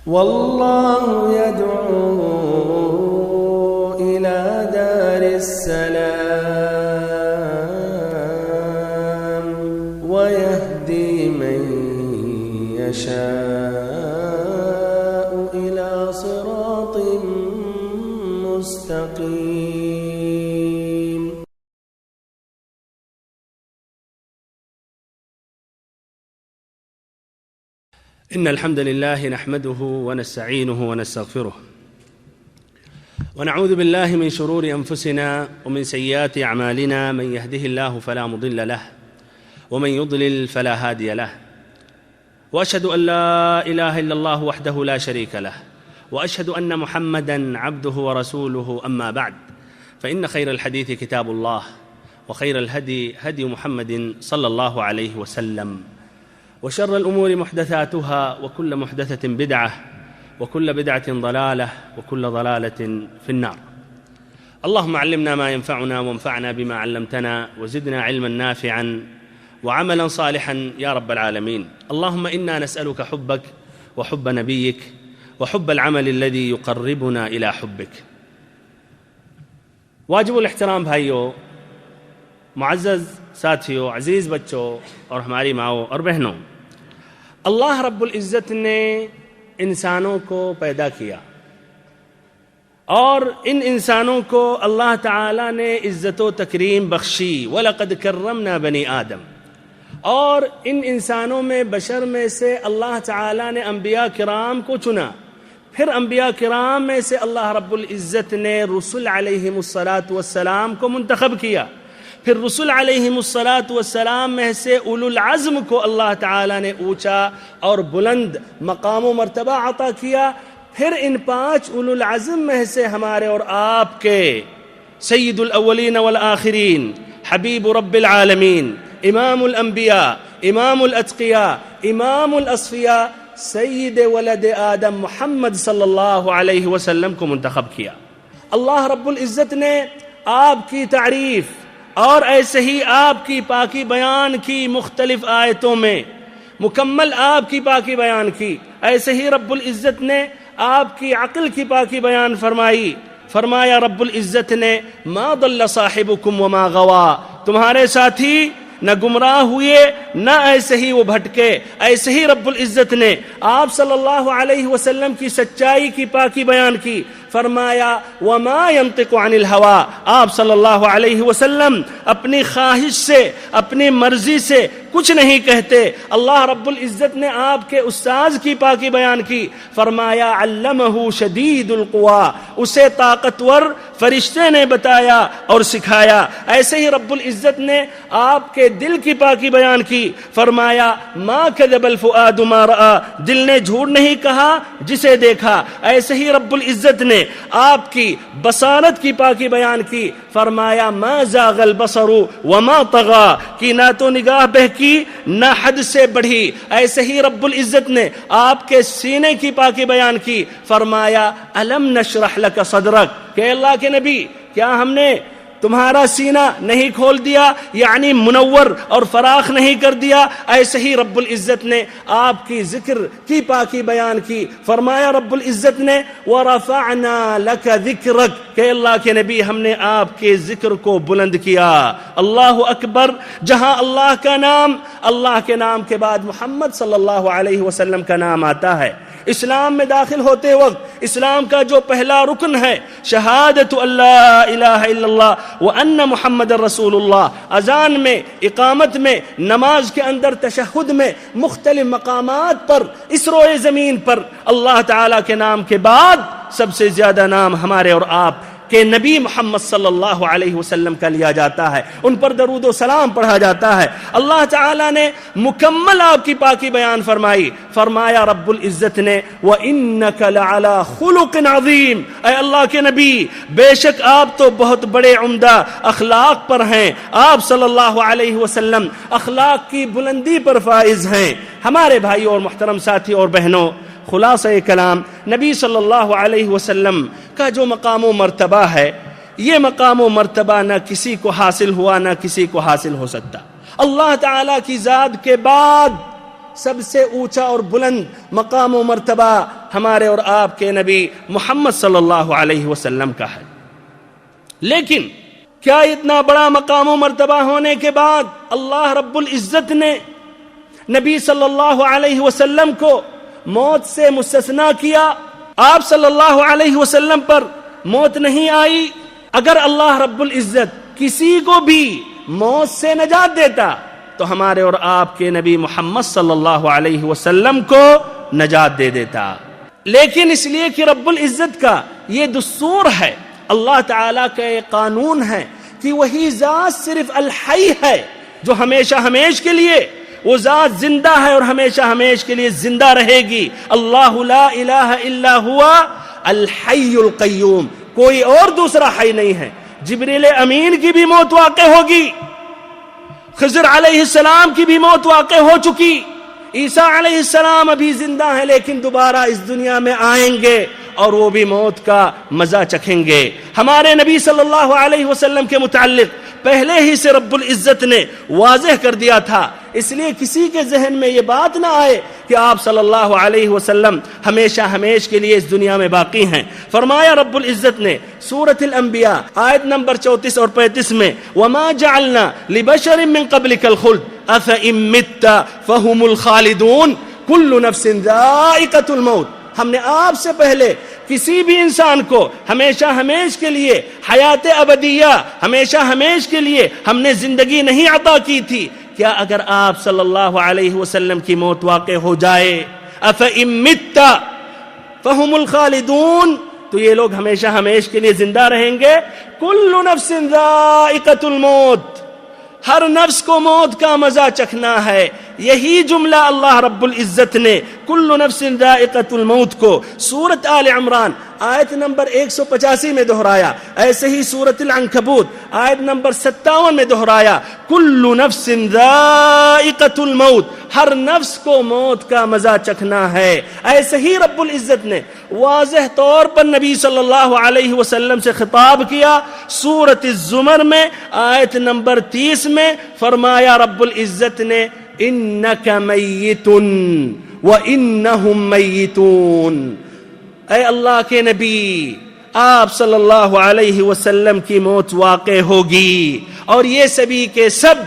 والله يدعو إلى دار السلام ويهدي من يشاء إلى صراط مستقيم. إن الحمد لله نحمده ونستعينه ونستغفره ونعوذ بالله من شرور أنفسنا ومن سيئات أعمالنا، من يهده الله فلا مضل له ومن يضلل فلا هادي له، وأشهد أن لا إله إلا الله وحده لا شريك له، وأشهد أن محمدًا عبده ورسوله. أما بعد، فإن خير الحديث كتاب الله، وخير الهدي هدي محمد صلى الله عليه وسلم، وشر الأمور محدثاتها، وكل محدثة بدعة، وكل بدعة ضلالة، وكل ضلالة في النار. اللهم علمنا ما ينفعنا وانفعنا بما علمتنا، وزدنا علما نافعا وعملا صالحا يا رب العالمين. اللهم إنا نسألك حبك وحب نبيك وحب العمل الذي يقربنا إلى حبك. واجب الاحترام بھائیوں، معزز ساتھیوں، عزیز بچوں اور ہماری ماؤں اور بہنوں، اللہ رب العزت نے انسانوں کو پیدا کیا اور ان انسانوں کو اللہ تعالیٰ نے عزت و تکریم بخشی. وَلَقَدْ كَرَّمْنَا بَنِي آدم. اور ان انسانوں میں، بشر میں سے اللہ تعالیٰ نے انبیاء کرام کو چنا. پھر انبیاء کرام میں سے اللہ رب العزت نے رسل علیہم السلام کو منتخب کیا. پھر رسل علیہم السلام میں سے اولو العزم کو اللہ تعالیٰ نے اونچا اور بلند مقام و مرتبہ عطا کیا. پھر ان 5 اولو العزم میں سے ہمارے اور آپ کے سید الاولین والآخرین، حبیب رب العالمین، امام الانبیاء، امام الاتقیاء، امام الاصفیاء، سید ولد آدم محمد صلی اللہ علیہ وسلم کو منتخب کیا. اللہ رب العزت نے آپ کی تعریف اور ایسے ہی آپ کی پاکی بیان کی مختلف آیتوں میں، مکمل آپ کی پاکی بیان کی. ایسے ہی رب العزت نے آپ کی عقل کی پاکی بیان فرمائی. فرمایا رب العزت نے ما ضل صاحبکم وما غوا، تمہارے ساتھی نہ گمراہ ہوئے نہ ایسے ہی وہ بھٹکے. ایسے ہی رب العزت نے آپ صلی اللہ علیہ وسلم کی سچائی کی پاکی بیان کی. فرمایا وما ينطق عن الهوى، آپ صلی اللہ علیہ وسلم اپنی خواہش سے، اپنی مرضی سے کچھ نہیں کہتے. اللہ رب العزت نے آپ کے استاذ کی پاکی بیان کی. فرمایا علمہ شدید القوى، اسے طاقتور فرشتے نے بتایا اور سکھایا. ایسے ہی رب العزت نے آپ کے دل کی پاکی بیان کی. فرمایا ما کذب الفؤاد ما رأى، دل نے جھوٹ نہیں کہا جسے دیکھا. ایسے ہی رب العزت نے آپ کی بصارت کی پاکی بیان کی. فرمایا ما زاغ البصر وما طغى، کہ نہ تو نگاہ بہکی نہ حد سے بڑھی. ایسے ہی رب العزت نے آپ کے سینے کی پاکی بیان کی. فرمایا الم نشرح لك صدرك، کہ اللہ کے نبی کیا ہم نے تمہارا سینہ نہیں کھول دیا، یعنی منور اور فراخ نہیں کر دیا. ایسے ہی رب العزت نے آپ کی ذکر کی پاکی بیان کی. فرمایا رب العزت نے وَرَفَعْنَا لَكَ ذِكْرَكَ، کہ اللہ کے نبی ہم نے آپ کے ذکر کو بلند کیا. اللہ اکبر. جہاں اللہ کا نام، اللہ کے نام کے بعد محمد صلی اللہ علیہ وسلم کا نام آتا ہے. اسلام میں داخل ہوتے وقت اسلام کا جو پہلا رکن ہے شہادت اللہ الہ الا اللہ وان محمد رسول اللہ. اذان میں، اقامت میں، نماز کے اندر، تشہد میں، مختلف مقامات پر اس روئے زمین پر اللہ تعالیٰ کے نام کے بعد سب سے زیادہ نام ہمارے اور آپ کہ نبی محمد صلی اللہ علیہ وسلم کا لیا جاتا ہے. ان پر درود و سلام پڑھا جاتا ہے. اللہ تعالیٰ نے مکمل آپ کی پاکی بیان فرمائی. فرمایا رب العزت نے وَإِنَّكَ لَعَلَى خُلُقٍ عَظِيمٍ، اے اللہ کے نبی بے شک آپ تو بہت بڑے عمدہ اخلاق پر ہیں. آپ صلی اللہ علیہ وسلم اخلاق کی بلندی پر فائز ہیں. ہمارے بھائیوں اور محترم ساتھی اور بہنوں، خلاصہ کلام نبی صلی اللہ علیہ وسلم کا جو مقام و مرتبہ ہے، یہ مقام و مرتبہ نہ کسی کو حاصل ہوا نہ کسی کو حاصل ہو سکتا. اللہ تعالیٰ کی ذات کے بعد سب سے اونچا اور بلند مقام و مرتبہ ہمارے اور آپ کے نبی محمد صلی اللہ علیہ وسلم کا ہے. لیکن کیا اتنا بڑا مقام و مرتبہ ہونے کے بعد اللہ رب العزت نے نبی صلی اللہ علیہ وسلم کو موت سے مستثنا کیا؟ آپ صلی اللہ علیہ وسلم پر موت نہیں آئی. اگر اللہ رب العزت کسی کو بھی موت سے نجات دیتا تو ہمارے اور آپ کے نبی محمد صلی اللہ علیہ وسلم کو نجات دے دیتا. لیکن اس لیے کہ رب العزت کا یہ دستور ہے، اللہ تعالیٰ کا یہ قانون ہے کہ وہی ذات صرف الحی ہے جو ہمیشہ ہمیش کے لیے وہ ذات زندہ ہے اور ہمیشہ ہمیش کے لیے زندہ رہے گی. اللہ لا الہ الا ہوا الحی القیوم، کوئی اور دوسرا حی نہیں ہے. جبریل امین کی بھی موت واقع ہوگی، خضر علیہ السلام کی بھی موت واقع ہو چکی، عیسیٰ علیہ السلام ابھی زندہ ہیں لیکن دوبارہ اس دنیا میں آئیں گے اور وہ بھی موت کا مزہ چکھیں گے. ہمارے نبی صلی اللہ علیہ وسلم کے متعلق پہلے ہی سے رب العزت نے واضح کر دیا تھا، اس لیے کسی کے ذہن میں یہ بات نہ آئے کہ آپ صلی اللہ علیہ وسلم ہمیشہ ہمیش کے لیے اس دنیا میں باقی ہیں. فرمایا رب العزت نے سورۃ الانبیاء آیت نمبر 34 اور 35 میں وَمَا جَعَلْنَا لِبَشَرٍ مِّن قَبْلِكَ الْخُلْدَ أَفَإِن مِّتَّ فَهُمُ الْخَالِدُونَ كُلُّ نَفْسٍ ذَائِقَةُ الْمَوْتِ. ہم نے آپ سے پہلے کسی بھی انسان کو ہمیشہ ہمیش کے لیے حیات ابدیہ، ہمیشہ ہمیش کے لیے ہم نے زندگی نہیں عطا کی تھی. کیا اگر آپ صلی اللہ علیہ وسلم کی موت واقع ہو جائے أَفَإِن مِّتَّ فَهُمُ الْخَالِدُونَ تو یہ لوگ ہمیشہ ہمیش کے لیے زندہ رہیں گے. كُلُّ نَفْسٍ ذَائِقَةُ الْمَوْتِ، ہر نفس کو موت کا مزہ چکھنا ہے. یہی جملہ اللہ رب العزت نے کل نفس ذائقۃ الموت کو سورۃ آل عمران آیت نمبر 185 میں دہرایا. ایسے ہی سورۃ العنکبوت آیت نمبر 57 میں دہرایا کل نفس ذائقۃ الموت، ہر نفس کو موت کا مزہ چکھنا ہے. ایسے ہی رب العزت نے واضح طور پر نبی صلی اللہ علیہ وسلم سے خطاب کیا سورۃ الزمر میں آیت نمبر 30 میں. فرمایا رب العزت نے انک میت وانہم میتون، اے اللہ کے نبی آپ صلی اللہ علیہ وسلم کی موت واقع ہوگی اور یہ سبھی کے سب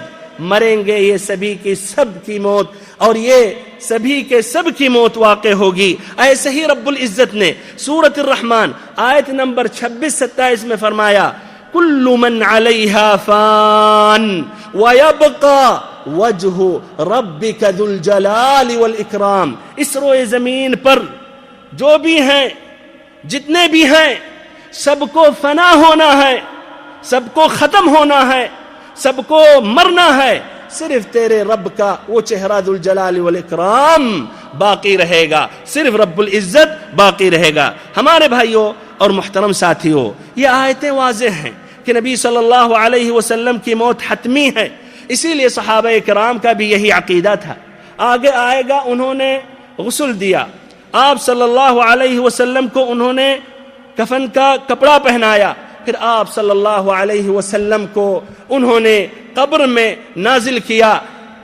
مریں گے، یہ سبھی کی سب کی موت اور یہ سبھی کے سب کی موت واقع ہوگی. ایسے ہی رب العزت نے سورۃ الرحمن آیت نمبر 26-27 میں فرمایا کل من علیہا فان ویبقى وجہ ربک ذو الجلال والاکرام. اس روئے زمین پر جو بھی ہیں، جتنے بھی ہیں، سب کو فنا ہونا ہے، سب کو ختم ہونا ہے، سب کو مرنا ہے. صرف تیرے رب کا وہ چہرہ ذو الجلال والاکرام باقی رہے گا، صرف رب العزت باقی رہے گا. ہمارے بھائیوں اور محترم ساتھیوں، یہ آیتیں واضح ہیں کہ نبی صلی اللہ علیہ وسلم کی موت حتمی ہے. اسی لیے صحابہ کرام کا بھی یہی عقیدہ تھا. آگے آئے گا انہوں نے غسل دیا، آپ صلی اللہ علیہ وسلم کو انہوں نے کفن کا کپڑا پہنایا، پھر آپ صلی اللہ علیہ وسلم کو انہوں نے قبر میں نازل کیا.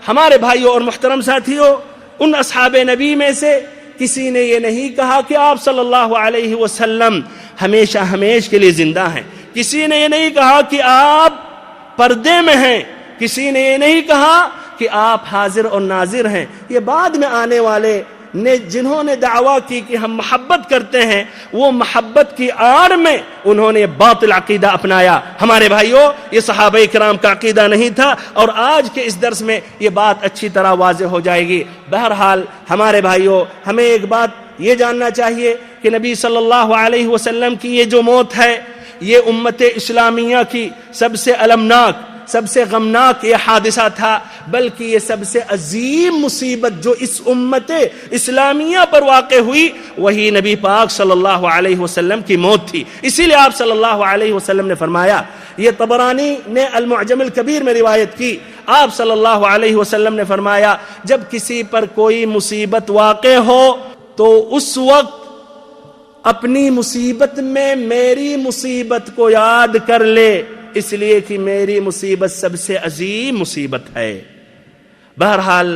ہمارے بھائیوں اور محترم ساتھیوں، ان اصحاب نبی میں سے کسی نے یہ نہیں کہا کہ آپ صلی اللہ علیہ وسلم ہمیشہ ہمیش کے لیے زندہ ہیں. کسی نے یہ نہیں کہا کہ آپ پردے میں ہیں، کسی نے یہ نہیں کہا کہ آپ حاضر اور ناظر ہیں. یہ بعد میں آنے والے نے جنہوں نے دعویٰ کی کہ ہم محبت کرتے ہیں، وہ محبت کی آڑ میں انہوں نے باطل عقیدہ اپنایا. ہمارے بھائیوں، یہ صحابہ کرام کا عقیدہ نہیں تھا اور آج کے اس درس میں یہ بات اچھی طرح واضح ہو جائے گی. بہرحال ہمارے بھائیوں، ہمیں ایک بات یہ جاننا چاہیے کہ نبی صلی اللہ علیہ وسلم کی یہ جو موت ہے، یہ امت اسلامیہ کی سب سے المناک، سب سے غمناک یہ حادثہ تھا، بلکہ یہ سب سے عظیم مصیبت جو اس امت اسلامیہ پر واقع ہوئی وہی نبی پاک صلی اللہ علیہ وسلم کی موت تھی. اسی لیے آپ صلی اللہ علیہ وسلم نے فرمایا، یہ طبرانی نے المعجم الکبیر میں روایت کی، آپ صلی اللہ علیہ وسلم نے فرمایا جب کسی پر کوئی مصیبت واقع ہو تو اس وقت اپنی مصیبت میں میری مصیبت کو یاد کر لے، اس لیے کہ میری مصیبت سب سے عظیم مصیبت ہے. بہرحال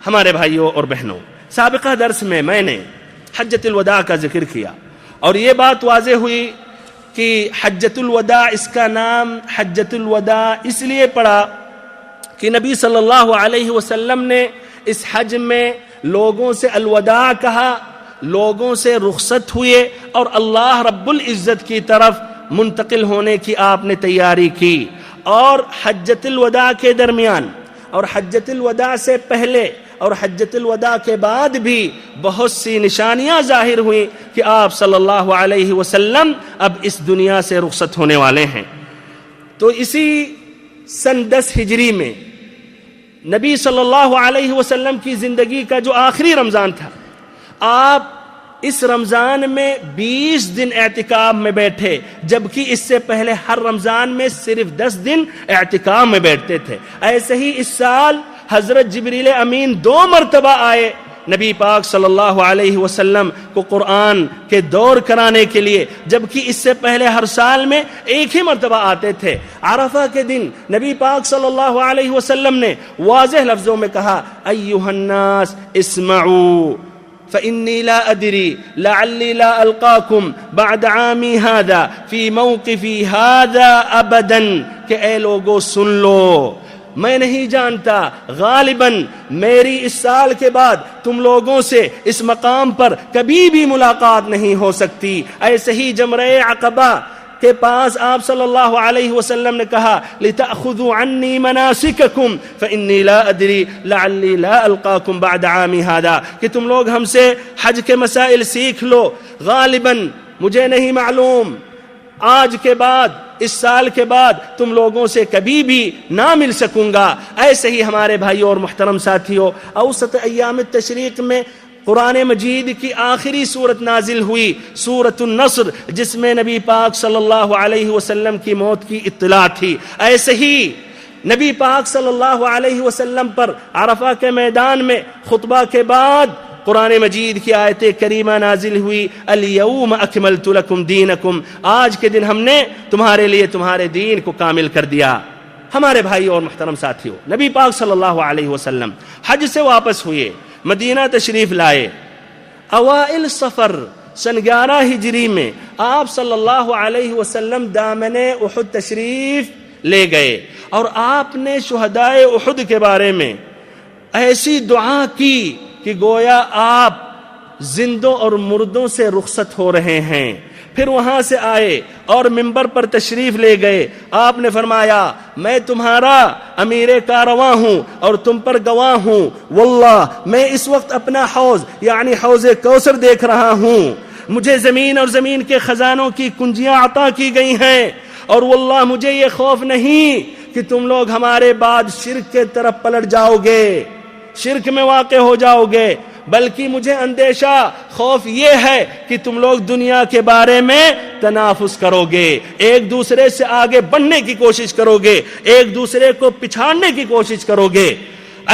ہمارے بھائیوں اور بہنوں، سابقہ درس میں نے حجۃ الوداع کا ذکر کیا اور یہ بات واضح ہوئی کہ حجۃ الوداع، اس کا نام حجۃ الوداع اس لیے پڑا کہ نبی صلی اللہ علیہ وسلم نے اس حج میں لوگوں سے الوداع کہا، لوگوں سے رخصت ہوئے اور اللہ رب العزت کی طرف منتقل ہونے کی آپ نے تیاری کی۔ اور حجۃ الوداع کے درمیان اور حجۃ الوداع سے پہلے اور حجۃ الوداع کے بعد بھی بہت سی نشانیاں ظاہر ہوئیں کہ آپ صلی اللہ علیہ وسلم اب اس دنیا سے رخصت ہونے والے ہیں۔ تو اسی سن 10 ہجری میں نبی صلی اللہ علیہ وسلم کی زندگی کا جو آخری رمضان تھا، آپ اس رمضان میں 20 دن اعتکاف میں بیٹھے، جبکہ اس سے پہلے ہر رمضان میں صرف 10 دن اعتکاف میں بیٹھتے تھے۔ ایسے ہی اس سال حضرت جبریل امین 2 مرتبہ آئے نبی پاک صلی اللہ علیہ وسلم کو قرآن کے دور کرانے کے لیے، جبکہ اس سے پہلے ہر سال میں ایک ہی مرتبہ آتے تھے۔ عرفہ کے دن نبی پاک صلی اللہ علیہ وسلم نے واضح لفظوں میں کہا، ایھا الناس اسمعوا فإني لا أدري لعلي لا ألقاكم بعد عامي هذا في موقفي هذا أبدا، کہ اے لوگو سن لو، میں نہیں جانتا، غالباً میری اس سال کے بعد تم لوگوں سے اس مقام پر کبھی بھی ملاقات نہیں ہو سکتی۔ ایسے ہی جمرہ عقبہ کے پاس آپ صلی اللہ علیہ وسلم نے کہا، لِتَأْخُذُوا عَنِّي مَنَاسِكَكُمْ فَإِنِّي لَا أَدْرِي لَعَلِّي لَا أَلْقَاكُمْ بَعْدَ عَامِي هَذَا، کہ تم لوگ ہم سے حج کے مسائل سیکھ لو، غالباً مجھے نہیں معلوم آج کے بعد، اس سال کے بعد تم لوگوں سے کبھی بھی نہ مل سکوں گا۔ ایسے ہی ہمارے بھائیوں اور محترم ساتھیوں، اوسط ایام التشریق میں قرآن مجید کی آخری سورت نازل ہوئی، سورۃ النصر، جس میں نبی پاک صلی اللہ علیہ وسلم کی موت کی اطلاع تھی۔ ایسے ہی نبی پاک صلی اللہ علیہ وسلم پر عرفہ کے میدان میں خطبہ کے بعد قرآن مجید کی آیت کریمہ نازل ہوئی، الیوم اکملت لکم دینکم، آج کے دن ہم نے تمہارے لیے تمہارے دین کو کامل کر دیا۔ ہمارے بھائیوں اور محترم ساتھیوں، نبی پاک صلی اللہ علیہ وسلم حج سے واپس ہوئے، مدینہ تشریف لائے۔ اوائل صفر سن 11 ہجری میں آپ صلی اللہ علیہ وسلم دامن احد تشریف لے گئے اور آپ نے شہدائے احد کے بارے میں ایسی دعا کی کہ گویا آپ زندوں اور مردوں سے رخصت ہو رہے ہیں۔ پھر وہاں سے آئے اور منبر پر تشریف لے گئے، آپ نے فرمایا، میں تمہارا امیر کارواں ہوں اور تم پر گواہ ہوں، واللہ میں اس وقت اپنا حوض یعنی حوض کوثر دیکھ رہا ہوں، مجھے زمین اور زمین کے خزانوں کی کنجیاں عطا کی گئی ہیں، اور واللہ مجھے یہ خوف نہیں کہ تم لوگ ہمارے بعد شرک کے طرف پلٹ جاؤ گے، شرک میں واقع ہو جاؤ گے، بلکہ مجھے اندیشہ خوف یہ ہے کہ تم لوگ دنیا کے بارے میں تنافس کرو گے، ایک دوسرے سے آگے بڑھنے کی کوشش کرو گے، ایک دوسرے کو پچھاڑنے کی کوشش کرو گے۔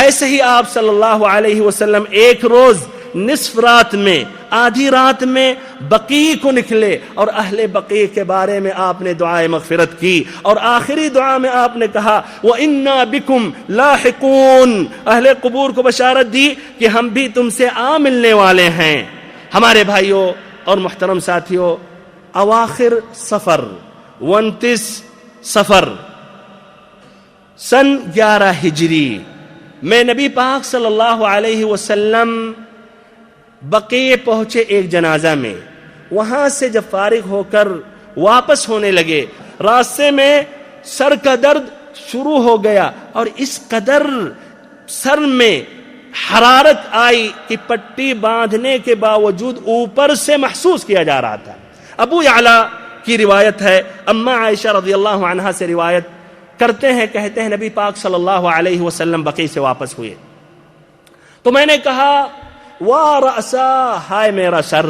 ایسے ہی آپ صلی اللہ علیہ وسلم ایک روز نصف رات میں، آدھی رات میں بقیع کو نکلے اور اہل بقیع کے بارے میں آپ نے دعائے مغفرت کی، اور آخری دعا میں آپ نے کہا، وَإِنَّا بِكُمْ لَاحِقُونَ، اہل قبور کو بشارت دی کہ ہم بھی تم سے آ ملنے والے ہیں۔ ہمارے بھائیوں اور محترم ساتھیوں، اواخر صفر 29 صفر سن 11 ہجری میں نبی پاک صلی اللہ علیہ وسلم بقیع پہنچے ایک جنازہ میں۔ وہاں سے جب فارغ ہو کر واپس ہونے لگے، راستے میں سر کا درد شروع ہو گیا اور اس قدر سر میں حرارت آئی کہ پٹی باندھنے کے باوجود اوپر سے محسوس کیا جا رہا تھا۔ ابو یعلا کی روایت ہے، اما عائشہ رضی اللہ عنہا سے روایت کرتے ہیں، کہتے ہیں نبی پاک صلی اللہ علیہ وسلم بقیع سے واپس ہوئے تو میں نے کہا، وا رأسا، ہائے میرا سر،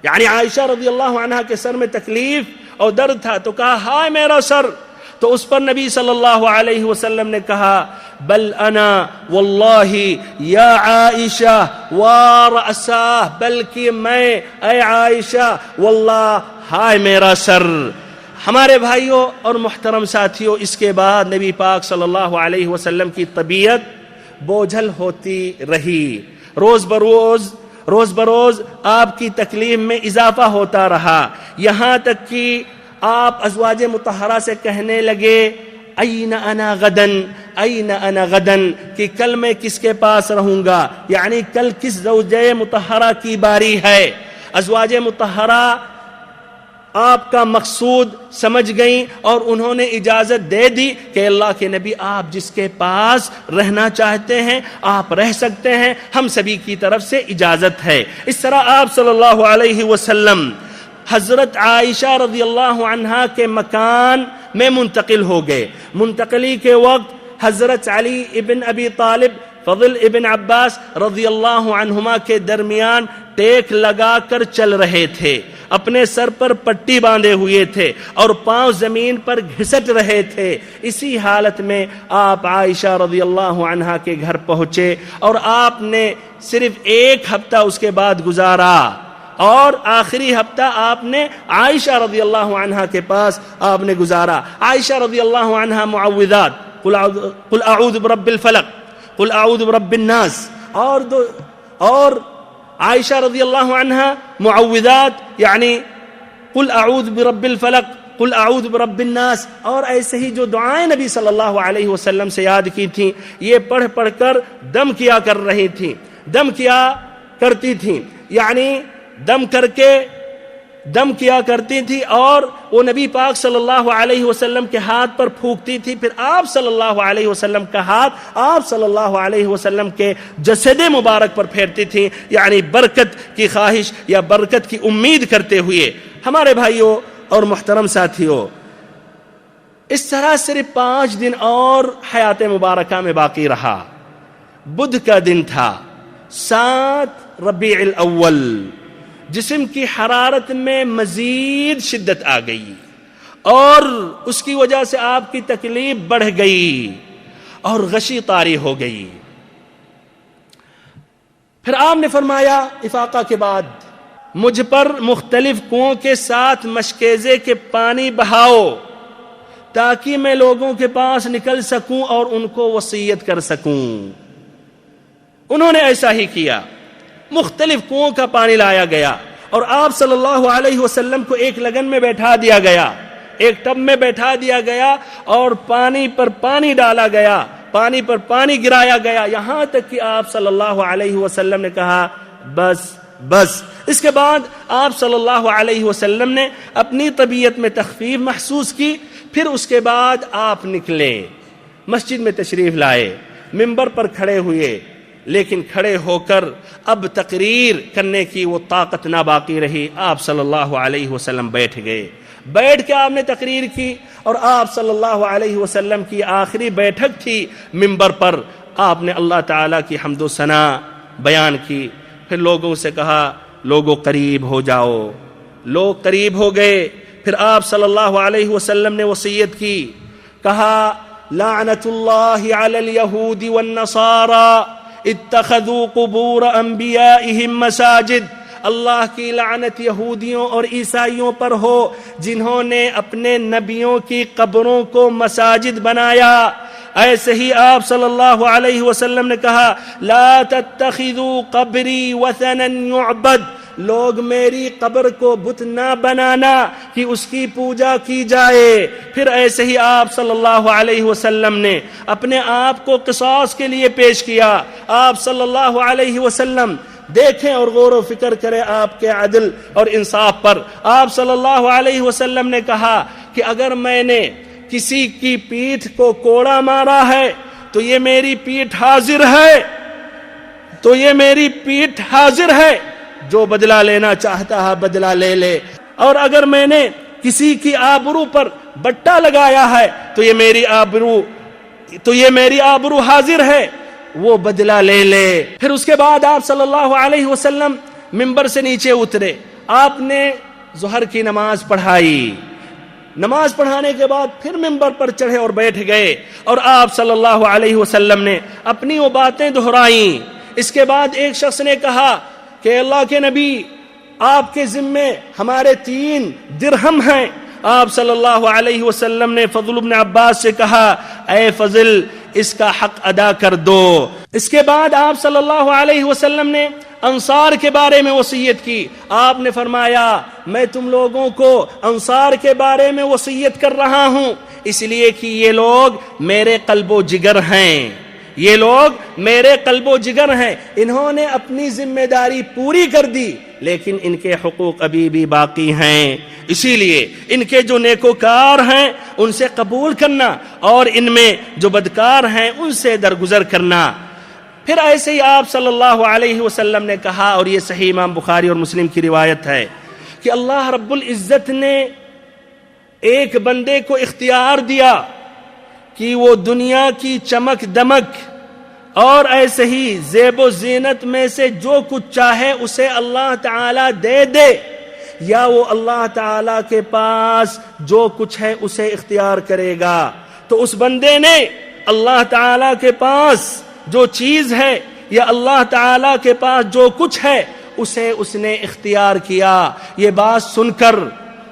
یعنی عائشہ رضی اللہ عنہا کے سر میں تکلیف اور درد تھا، تو کہا ہائے میرا سر، تو اس پر نبی صلی اللہ علیہ وسلم نے کہا، بل انا واللہ یا عائشہ وا رأسا، بلکہ میں اے عائشہ واللہ ہائے میرا سر۔ ہمارے بھائیوں اور محترم ساتھیوں، اس کے بعد نبی پاک صلی اللہ علیہ وسلم کی طبیعت بوجھل ہوتی رہی، روز بروز آپ کی تکلیف میں اضافہ ہوتا رہا، یہاں تک کہ آپ ازواج مطہرہ سے کہنے لگے این انا غدن، این انا غدن، کہ کل میں کس کے پاس رہوں گا، یعنی کل کس زوجہ مطہرہ کی باری ہے۔ ازواج مطہرہ آپ کا مقصود سمجھ گئیں اور انہوں نے اجازت دے دی کہ اللہ کے نبی آپ جس کے پاس رہنا چاہتے ہیں آپ رہ سکتے ہیں، ہم سبھی کی طرف سے اجازت ہے۔ اس طرح آپ صلی اللہ علیہ وسلم حضرت عائشہ رضی اللہ عنہا کے مکان میں منتقل ہو گئے۔ منتقلی کے وقت حضرت علی ابن ابی طالب، فضل ابن عباس رضی اللہ عنہما کے درمیان ٹیک لگا کر چل رہے تھے، اپنے سر پر پٹی باندھے ہوئے تھے اور پاؤں زمین پر گھسٹ رہے تھے۔ اسی حالت میں آپ عائشہ رضی اللہ عنہا کے گھر پہنچے اور آپ نے صرف ایک ہفتہ اس کے بعد گزارا، اور آخری ہفتہ آپ نے عائشہ رضی اللہ عنہا کے پاس آپ نے گزارا۔ عائشہ رضی اللہ عنہا معوذات، قل اعوذ برب الفلق، قل اعوذ برب الناس، اور عائشہ رضی اللہ عنہا معوذات یعنی قل اعوذ برب الفلق، قل اعوذ برب الناس، اور ایسے ہی جو دعائیں نبی صلی اللہ علیہ وسلم سے یاد کی تھیں یہ پڑھ پڑھ کر دم کیا کر رہی تھیں، دم کیا کرتی تھیں، یعنی دم کر کے دم کیا کرتی تھی، اور وہ نبی پاک صلی اللہ علیہ وسلم کے ہاتھ پر پھونکتی تھی، پھر آپ صلی اللہ علیہ وسلم کا ہاتھ آپ صلی اللہ علیہ وسلم کے جسد مبارک پر پھیرتی تھی، یعنی برکت کی خواہش یا برکت کی امید کرتے ہوئے۔ ہمارے بھائیوں اور محترم ساتھیوں، اس طرح صرف 5 دن اور حیات مبارکہ میں باقی رہا۔ بدھ کا دن تھا، 7 ربیع الاول، جسم کی حرارت میں مزید شدت آ گئی اور اس کی وجہ سے آپ کی تکلیف بڑھ گئی اور غشی طاری ہو گئی۔ پھر آپ نے فرمایا افاقہ کے بعد، مجھ پر مختلف کنووں کے ساتھ مشکیزے کے پانی بہاؤ تاکہ میں لوگوں کے پاس نکل سکوں اور ان کو وصیت کر سکوں۔ انہوں نے ایسا ہی کیا، مختلف کنووں کا پانی لایا گیا اور آپ صلی اللہ علیہ وسلم کو ایک لگن میں بیٹھا دیا گیا، ایک ٹب میں بیٹھا دیا گیا اور پانی پر پانی ڈالا گیا، پانی پر پانی گرایا گیا، یہاں تک کہ آپ صلی اللہ علیہ وسلم نے کہا بس بس۔ اس کے بعد آپ صلی اللہ علیہ وسلم نے اپنی طبیعت میں تخفیف محسوس کی، پھر اس کے بعد آپ نکلے، مسجد میں تشریف لائے، منبر پر کھڑے ہوئے، لیکن کھڑے ہو کر اب تقریر کرنے کی وہ طاقت نہ باقی رہی۔ آپ صلی اللہ علیہ وسلم بیٹھ گئے، بیٹھ کے آپ نے تقریر کی، اور آپ صلی اللہ علیہ وسلم کی آخری بیٹھک تھی منبر پر۔ آپ نے اللہ تعالیٰ کی حمد و ثنا بیان کی، پھر لوگوں سے کہا لوگوں قریب ہو جاؤ، لوگ قریب ہو گئے۔ پھر آپ صلی اللہ علیہ وسلم نے وصیت کی، کہا لعنت اللہ علی الیہود والنصارى اتخذوا قبور انبیائہم مساجد، اللہ کی لعنت یہودیوں اور عیسائیوں پر ہو جنہوں نے اپنے نبیوں کی قبروں کو مساجد بنایا۔ ایسے ہی آپ صلی اللہ علیہ وسلم نے کہا لا تتخذوا قبری وثنا یعبد، لوگ میری قبر کو بت نہ بنانا کہ اس کی پوجا کی جائے۔ پھر ایسے ہی آپ صلی اللہ علیہ وسلم نے اپنے آپ کو قصاص کے لیے پیش کیا۔ آپ صلی اللہ علیہ وسلم دیکھیں اور غور و فکر کریں آپ کے عدل اور انصاف پر۔ آپ صلی اللہ علیہ وسلم نے کہا کہ اگر میں نے کسی کی پیٹھ کو کوڑا مارا ہے تو یہ میری پیٹھ حاضر ہے، تو یہ میری پیٹھ حاضر ہے، جو بدلہ لینا چاہتا ہے بدلہ لے لے، اور اگر میں نے کسی کی آبرو پر بٹا لگایا ہے تو یہ میری آبرو حاضر ہے، وہ بدلہ لے لے۔ پھر اس کے بعد آپ صلی اللہ علیہ وسلم منبر سے نیچے اترے، آپ نے ظہر کی نماز پڑھائی، نماز پڑھانے کے بعد پھر منبر پر چڑھے اور بیٹھ گئے، اور آپ صلی اللہ علیہ وسلم نے اپنی وہ باتیں دہرائیں۔ اس کے بعد ایک شخص نے کہا کہ اللہ کے نبی آپ کے ذمے ہمارے 3 درہم ہیں۔ آپ صلی اللہ علیہ وسلم نے فضل بن عباس سے کہا اے فضل اس کا حق ادا کر دو۔ اس کے بعد آپ صلی اللہ علیہ وسلم نے انصار کے بارے میں وصیت کی. آپ نے فرمایا میں تم لوگوں کو انصار کے بارے میں وصیت کر رہا ہوں اس لیے کہ یہ لوگ میرے قلب و جگر ہیں، یہ لوگ میرے قلب و جگر ہیں. انہوں نے اپنی ذمہ داری پوری کر دی لیکن ان کے حقوق ابھی بھی باقی ہیں، اسی لیے ان کے جو نیکوکار ہیں ان سے قبول کرنا اور ان میں جو بدکار ہیں ان سے درگزر کرنا. پھر ایسے ہی آپ صلی اللہ علیہ وسلم نے کہا، اور یہ صحیح امام بخاری اور مسلم کی روایت ہے، کہ اللہ رب العزت نے ایک بندے کو اختیار دیا کہ وہ دنیا کی چمک دمک اور ایسے ہی زیب و زینت میں سے جو کچھ چاہے اسے اللہ تعالی دے دے، یا وہ اللہ تعالی کے پاس جو کچھ ہے اسے اختیار کرے گا. تو اس بندے نے اللہ تعالی کے پاس جو چیز ہے یا اللہ تعالی کے پاس جو کچھ ہے اسے اس نے اختیار کیا. یہ بات سن کر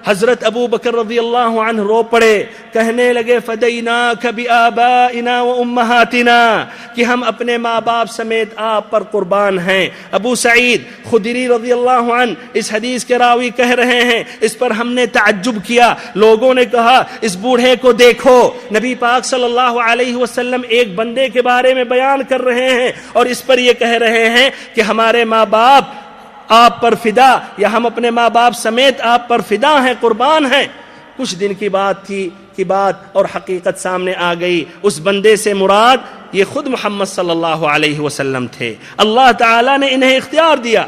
حضرت ابو بکر رضی اللہ عنہ رو پڑے، کہنے لگے فدیناک بآبائنا و امہاتنا، کہ ہم اپنے ماں باپ سمیت آپ پر قربان ہیں. ابو سعید خدری رضی اللہ عنہ اس حدیث کے راوی کہہ رہے ہیں اس پر ہم نے تعجب کیا. لوگوں نے کہا اس بوڑھے کو دیکھو، نبی پاک صلی اللہ علیہ وسلم ایک بندے کے بارے میں بیان کر رہے ہیں اور اس پر یہ کہہ رہے ہیں کہ ہمارے ماں باپ آپ پر فدا، یا ہم اپنے ماں باپ سمیت آپ پر فدا ہیں، قربان ہیں. کچھ دن کی بات تھی کہ بات اور حقیقت سامنے آ گئی. اس بندے سے مراد یہ خود محمد صلی اللہ علیہ وسلم تھے. اللہ تعالیٰ نے انہیں اختیار دیا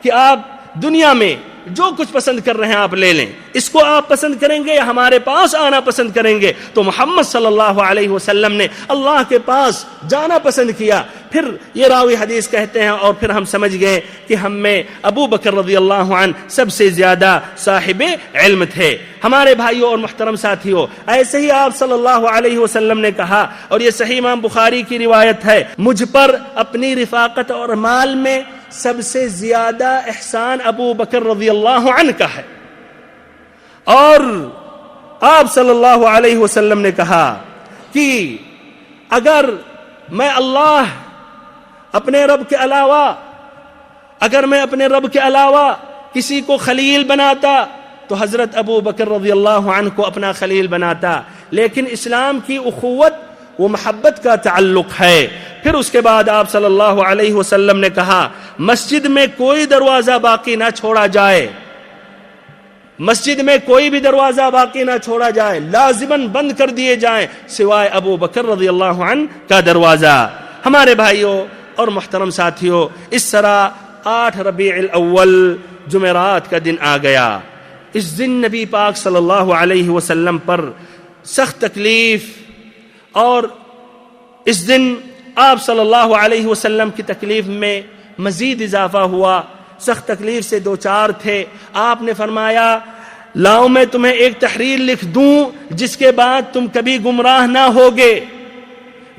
کہ آپ دنیا میں جو کچھ پسند کر رہے ہیں آپ لے لیں، اس کو آپ پسند کریں گے یا ہمارے پاس آنا پسند کریں گے. تو محمد صلی اللہ علیہ وسلم نے اللہ کے پاس جانا پسند کیا. پھر یہ راوی حدیث کہتے ہیں اور پھر ہم سمجھ گئے کہ ہم میں ابو بکر رضی اللہ عنہ سب سے زیادہ صاحب علم تھے. ہمارے بھائیوں اور محترم ساتھیوں، ایسے ہی آپ صلی اللہ علیہ وسلم نے کہا، اور یہ صحیح امام بخاری کی روایت ہے، مجھ پر اپنی رفاقت اور مال میں سب سے زیادہ احسان ابو بکر رضی اللہ عنہ کا ہے. اور آپ صلی اللہ علیہ وسلم نے کہا کہ اگر میں اپنے رب کے علاوہ کسی کو خلیل بناتا تو حضرت ابو بکر رضی اللہ عنہ کو اپنا خلیل بناتا. لیکن اسلام کی اخوت وہ محبت کا تعلق ہے. پھر اس کے بعد آپ صلی اللہ علیہ وسلم نے کہا مسجد میں کوئی دروازہ باقی نہ چھوڑا جائے، مسجد میں کوئی بھی دروازہ باقی نہ چھوڑا جائے، لازماً بند کر دیے جائیں سوائے ابو بکر رضی اللہ عنہ کا دروازہ. ہمارے بھائیوں اور محترم ساتھیوں، اس طرح 8 ربیع الاول جمعرات کا دن آ گیا. اس دن نبی پاک صلی اللہ علیہ وسلم پر سخت تکلیف، اور اس دن آپ صلی اللہ علیہ وسلم کی تکلیف میں مزید اضافہ ہوا. سخت تکلیف سے دوچار تھے. آپ نے فرمایا لاؤ میں تمہیں ایک تحریر لکھ دوں جس کے بعد تم کبھی گمراہ نہ ہوگے.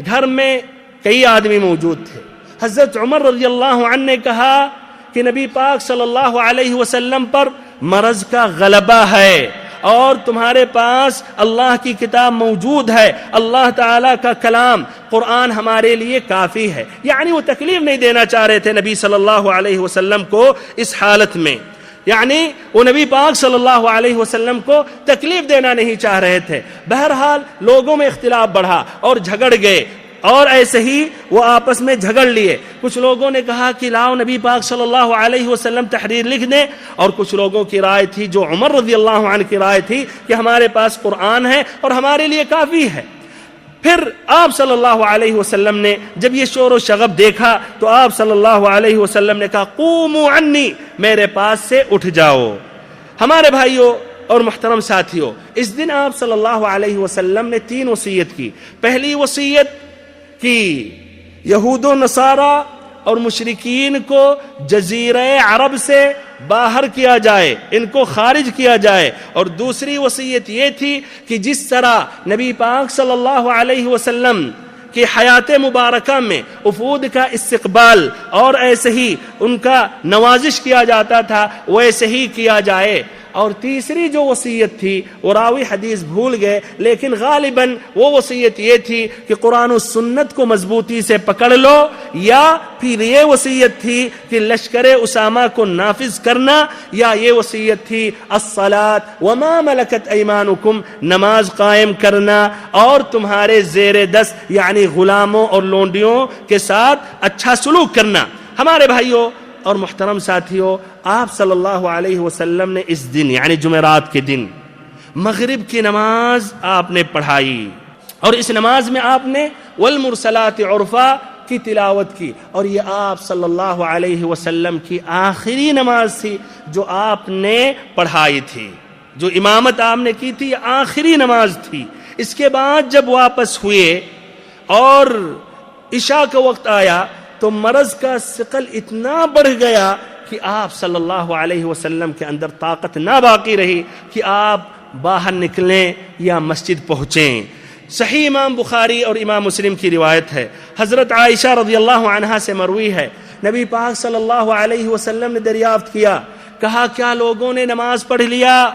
گھر میں کئی آدمی موجود تھے. حضرت عمر رضی اللہ عنہ نے کہا کہ نبی پاک صلی اللہ علیہ وسلم پر مرض کا غلبہ ہے اور تمہارے پاس اللہ کی کتاب موجود ہے، اللہ تعالیٰ کا کلام قرآن ہمارے لیے کافی ہے. یعنی وہ تکلیف نہیں دینا چاہ رہے تھے نبی صلی اللہ علیہ وسلم کو اس حالت میں، یعنی وہ نبی پاک صلی اللہ علیہ وسلم کو تکلیف دینا نہیں چاہ رہے تھے. بہرحال لوگوں میں اختلاف بڑھا اور جھگڑ گئے، اور ایسے ہی وہ آپس میں جھگڑ لیے. کچھ لوگوں نے کہا کہ لاؤ نبی پاک صلی اللہ علیہ وسلم تحریر لکھ دیں، اور کچھ لوگوں کی رائے تھی جو عمر رضی اللہ عنہ کی رائے تھی کہ ہمارے پاس قرآن ہے اور ہمارے لیے کافی ہے. پھر آپ صلی اللہ علیہ وسلم نے جب یہ شور و شغب دیکھا تو آپ صلی اللہ علیہ وسلم نے کہا قوموا عنی، میرے پاس سے اٹھ جاؤ. ہمارے بھائیوں اور محترم ساتھیوں، اس دن آپ صلی اللہ علیہ وسلم نے 3 وصیت کی. پہلی وصیت کہ یہود و نصارہ اور مشرکین کو جزیرہ عرب سے باہر کیا جائے، ان کو خارج کیا جائے. اور دوسری وصیت یہ تھی کہ جس طرح نبی پاک صلی اللہ علیہ وسلم کی حیات مبارکہ میں وفود کا استقبال اور ایسے ہی ان کا نوازش کیا جاتا تھا، ویسے ہی کیا جائے. اور تیسری جو وصیت تھی وہ راوی حدیث بھول گئے، لیکن غالباً وہ وصیت یہ تھی کہ قرآن و سنت کو مضبوطی سے پکڑ لو، یا پھر یہ وصیت تھی کہ لشکر اسامہ کو نافذ کرنا، یا یہ وصیت تھی الصلاۃ وما ملکت ایمانکم، نماز قائم کرنا اور تمہارے زیر دست یعنی غلاموں اور لونڈیوں کے ساتھ اچھا سلوک کرنا۔ ہمارے بھائیوں اور محترم ساتھیوں، آپ صلی اللہ علیہ وسلم نے اس دن یعنی جمعرات کے دن مغرب کی نماز آپ نے پڑھائی، اور اس نماز میں آپ نے والمرسلات عرفا کی تلاوت کی، اور یہ آپ صلی اللہ علیہ وسلم کی آخری نماز تھی جو آپ نے پڑھائی تھی، جو امامت آپ نے کی تھی، یہ آخری نماز تھی۔ اس کے بعد جب واپس ہوئے اور عشاء کا وقت آیا تو مرض کا ثقل اتنا بڑھ گیا کہ آپ صلی اللہ علیہ وسلم کے اندر طاقت نہ باقی رہی کہ آپ باہر نکلیں یا مسجد پہنچیں۔ صحیح امام بخاری اور امام مسلم کی روایت ہے، حضرت عائشہ رضی اللہ عنہا سے مروی ہے، نبی پاک صلی اللہ علیہ وسلم نے دریافت کیا، کہا کیا لوگوں نے نماز پڑھ لیا؟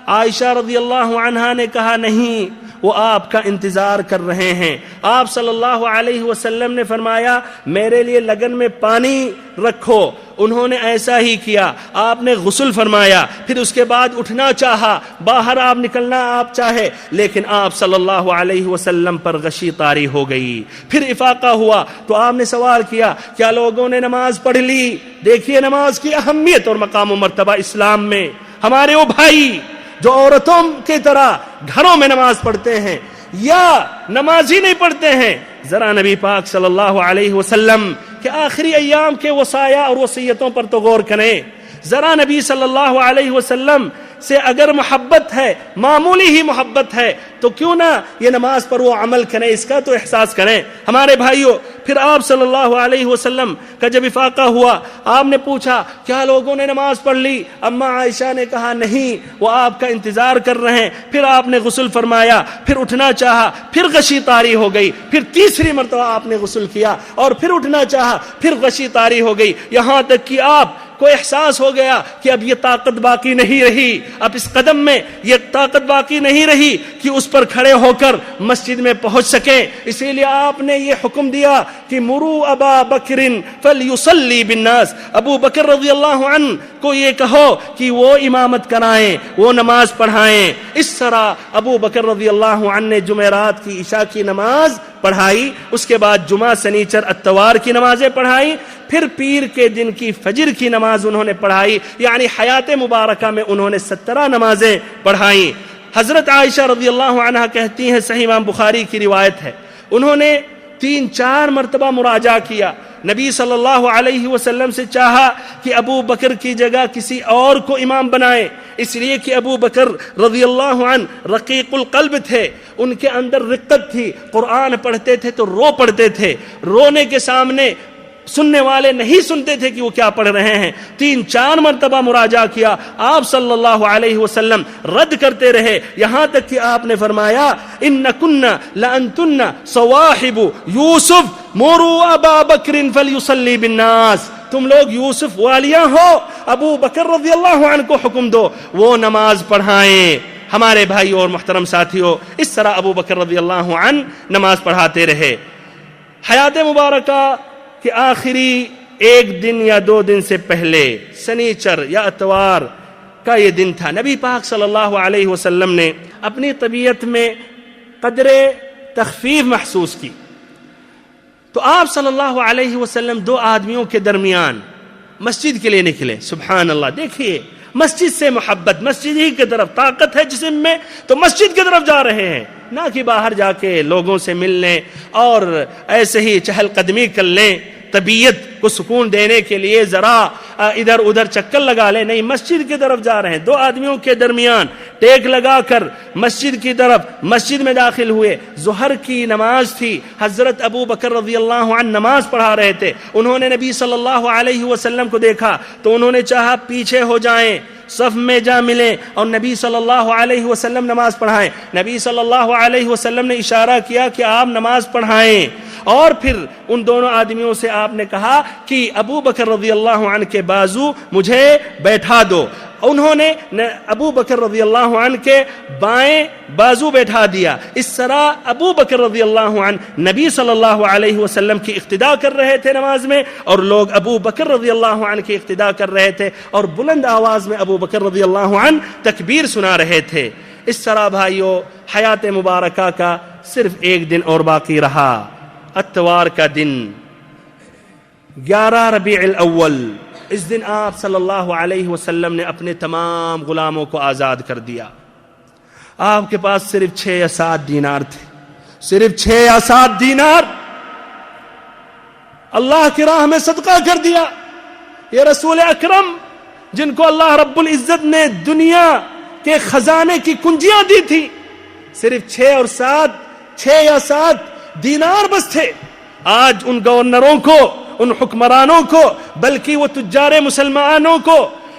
عائشہ رضی اللہ عنہا نے کہا نہیں، وہ آپ کا انتظار کر رہے ہیں۔ آپ صلی اللہ علیہ وسلم نے فرمایا میرے لیے لگن میں پانی رکھو، انہوں نے ایسا ہی کیا، آپ نے غسل فرمایا، پھر اس کے بعد اٹھنا چاہا، باہر آپ نکلنا آپ چاہے، لیکن آپ صلی اللہ علیہ وسلم پر غشی طاری ہو گئی، پھر افاقہ ہوا تو آپ نے سوال کیا کیا لوگوں نے نماز پڑھ لی؟ دیکھیے نماز کی اہمیت اور مقام و مرتبہ اسلام میں۔ ہمارے وہ بھائی جو عورتوں کی طرح گھروں میں نماز پڑھتے ہیں یا نماز ہی نہیں پڑھتے ہیں، ذرا نبی پاک صلی اللہ علیہ وسلم کے آخری ایام کے وصایا اور وصیتوں پر تو غور کریں۔ ذرا نبی صلی اللہ علیہ وسلم سے اگر محبت ہے، معمولی ہی محبت ہے، تو کیوں نہ یہ نماز پر وہ عمل کریں، اس کا تو احساس کریں۔ ہمارے بھائیوں، پھر آپ صلی اللہ علیہ وسلم کا جب افاقہ ہوا، آپ نے پوچھا کیا لوگوں نے نماز پڑھ لی؟ اما عائشہ نے کہا نہیں، وہ آپ کا انتظار کر رہے ہیں۔ پھر آپ نے غسل فرمایا، پھر اٹھنا چاہا، پھر غشی طاری ہو گئی، پھر تیسری مرتبہ آپ نے غسل کیا اور پھر اٹھنا چاہا، پھر غشی طاری ہو گئی، یہاں تک کہ آپ کو احساس ہو گیا کہ اب یہ طاقت باقی نہیں رہی، اب اس قدم میں یہ طاقت باقی نہیں رہی کہ اس پر کھڑے ہو کر مسجد میں پہنچ سکیں۔ اسی لیے آپ نے یہ حکم دیا کہ مروا ابا بکر فلیصلی بالناس، ابو بکر رضی اللہ عنہ کو یہ کہو کہ وہ امامت کرائیں، وہ نماز پڑھائیں۔ اس طرح ابو بکر رضی اللہ عنہ نے جمعرات کی عشاء کی نماز پڑھائی، اس کے بعد جمعہ سنیچر اتوار کی نمازیں پڑھائی، پھر پیر کے دن کی فجر کی نماز انہوں نے پڑھائی، یعنی حیات مبارکہ میں انہوں نے 17 نمازیں پڑھائیں۔ حضرت عائشہ رضی اللہ عنہا کہتی ہیں، صحیح امام بخاری کی روایت ہے، انہوں نے 3-4 مرتبہ مراجعہ کیا، نبی صلی اللہ علیہ وسلم سے چاہا کہ ابو بکر کی جگہ کسی اور کو امام بنائے، اس لیے کہ ابو بکر رضی اللہ عنہ رقیق القلب تھے، ان کے اندر رقت تھی، قرآن پڑھتے تھے تو رو پڑھتے تھے، رونے کے سامنے سننے والے نہیں سنتے تھے کہ وہ کیا پڑھ رہے ہیں۔ 3-4 مرتبہ مراجعہ کیا، آپ صلی اللہ علیہ وسلم رد کرتے رہے، یہاں تک کہ آپ نے فرمایا انکن لانتن صواحب یوسف مروا ابا بکر فلیصلی بالناس، تم لوگ یوسف والیاں ہو، ابو بکر رضی اللہ عنہ کو حکم دو وہ نماز پڑھائیں۔ ہمارے بھائیوں اور محترم ساتھیوں، اس طرح ابو بکر رضی اللہ عنہ نماز پڑھاتے رہے۔ حیات مبارکہ کہ آخری 1 دن یا 2 دن سے پہلے سنیچر یا اتوار کا یہ دن تھا، نبی پاک صلی اللہ علیہ وسلم نے اپنی طبیعت میں قدر تخفیف محسوس کی، تو آپ صلی اللہ علیہ وسلم 2 آدمیوں کے درمیان مسجد کے لیے نکلے۔ سبحان اللہ، دیکھیے مسجد سے محبت، مسجد ہی کی طرف طاقت ہے جسم میں تو مسجد کی طرف جا رہے ہیں، نہ کہ باہر جا کے لوگوں سے ملنے اور ایسے ہی چہل قدمی کر لیں، طبیعت کو سکون دینے کے لیے ذرا ادھر ادھر چکر لگا لیں، نہیں، مسجد کی طرف جا رہے ہیں۔ 2 آدمیوں کے درمیان ٹیک لگا کر مسجد کی طرف مسجد میں داخل ہوئے۔ ظہر کی نماز تھی، حضرت ابو بکر رضی اللہ عنہ نماز پڑھا رہے تھے، انہوں نے نبی صلی اللہ علیہ وسلم کو دیکھا تو انہوں نے چاہا پیچھے ہو جائیں، صف میں جا ملیں اور نبی صلی اللہ علیہ وسلم نماز پڑھائیں۔ نبی صلی اللہ علیہ وسلم نے اشارہ کیا کہ آپ نماز پڑھائیں، اور پھر ان دونوں آدمیوں سے آپ نے کہا کہ ابو بکر رضی اللہ عنہ کے بازو مجھے بیٹھا دو، انہوں نے ابو بکر رضی اللہ عنہ کے بائیں بازو بیٹھا دیا. اس طرح ابو بکر رضی اللہ عنہ نبی صلی اللہ علیہ وسلم کی اقتداء کر رہے تھے نماز میں, اور لوگ ابو بکر رضی اللہ عنہ کی اقتداء کر رہے تھے, اور بلند آواز میں ابو بکر رضی اللہ عنہ تکبیر سنا رہے تھے. اس طرح بھائیو حیات مبارکہ کا صرف ایک دن اور باقی رہا, اتوار کا دن 11 ربیع الاول. اس دن آپ صلی اللہ علیہ وسلم نے اپنے تمام غلاموں کو آزاد کر دیا. آپ کے پاس صرف 6 یا 7 دینار تھے, صرف 6 یا 7 دینار اللہ کی راہ میں صدقہ کر دیا. یہ رسول اکرم جن کو اللہ رب العزت نے دنیا کے خزانے کی کنجیاں دی تھی, صرف 6 یا 7 دینار بس تھے. آج ان گورنروں کو, ان حکمرانوں کو, بلکہ وہ تجار مسلمانوں کو,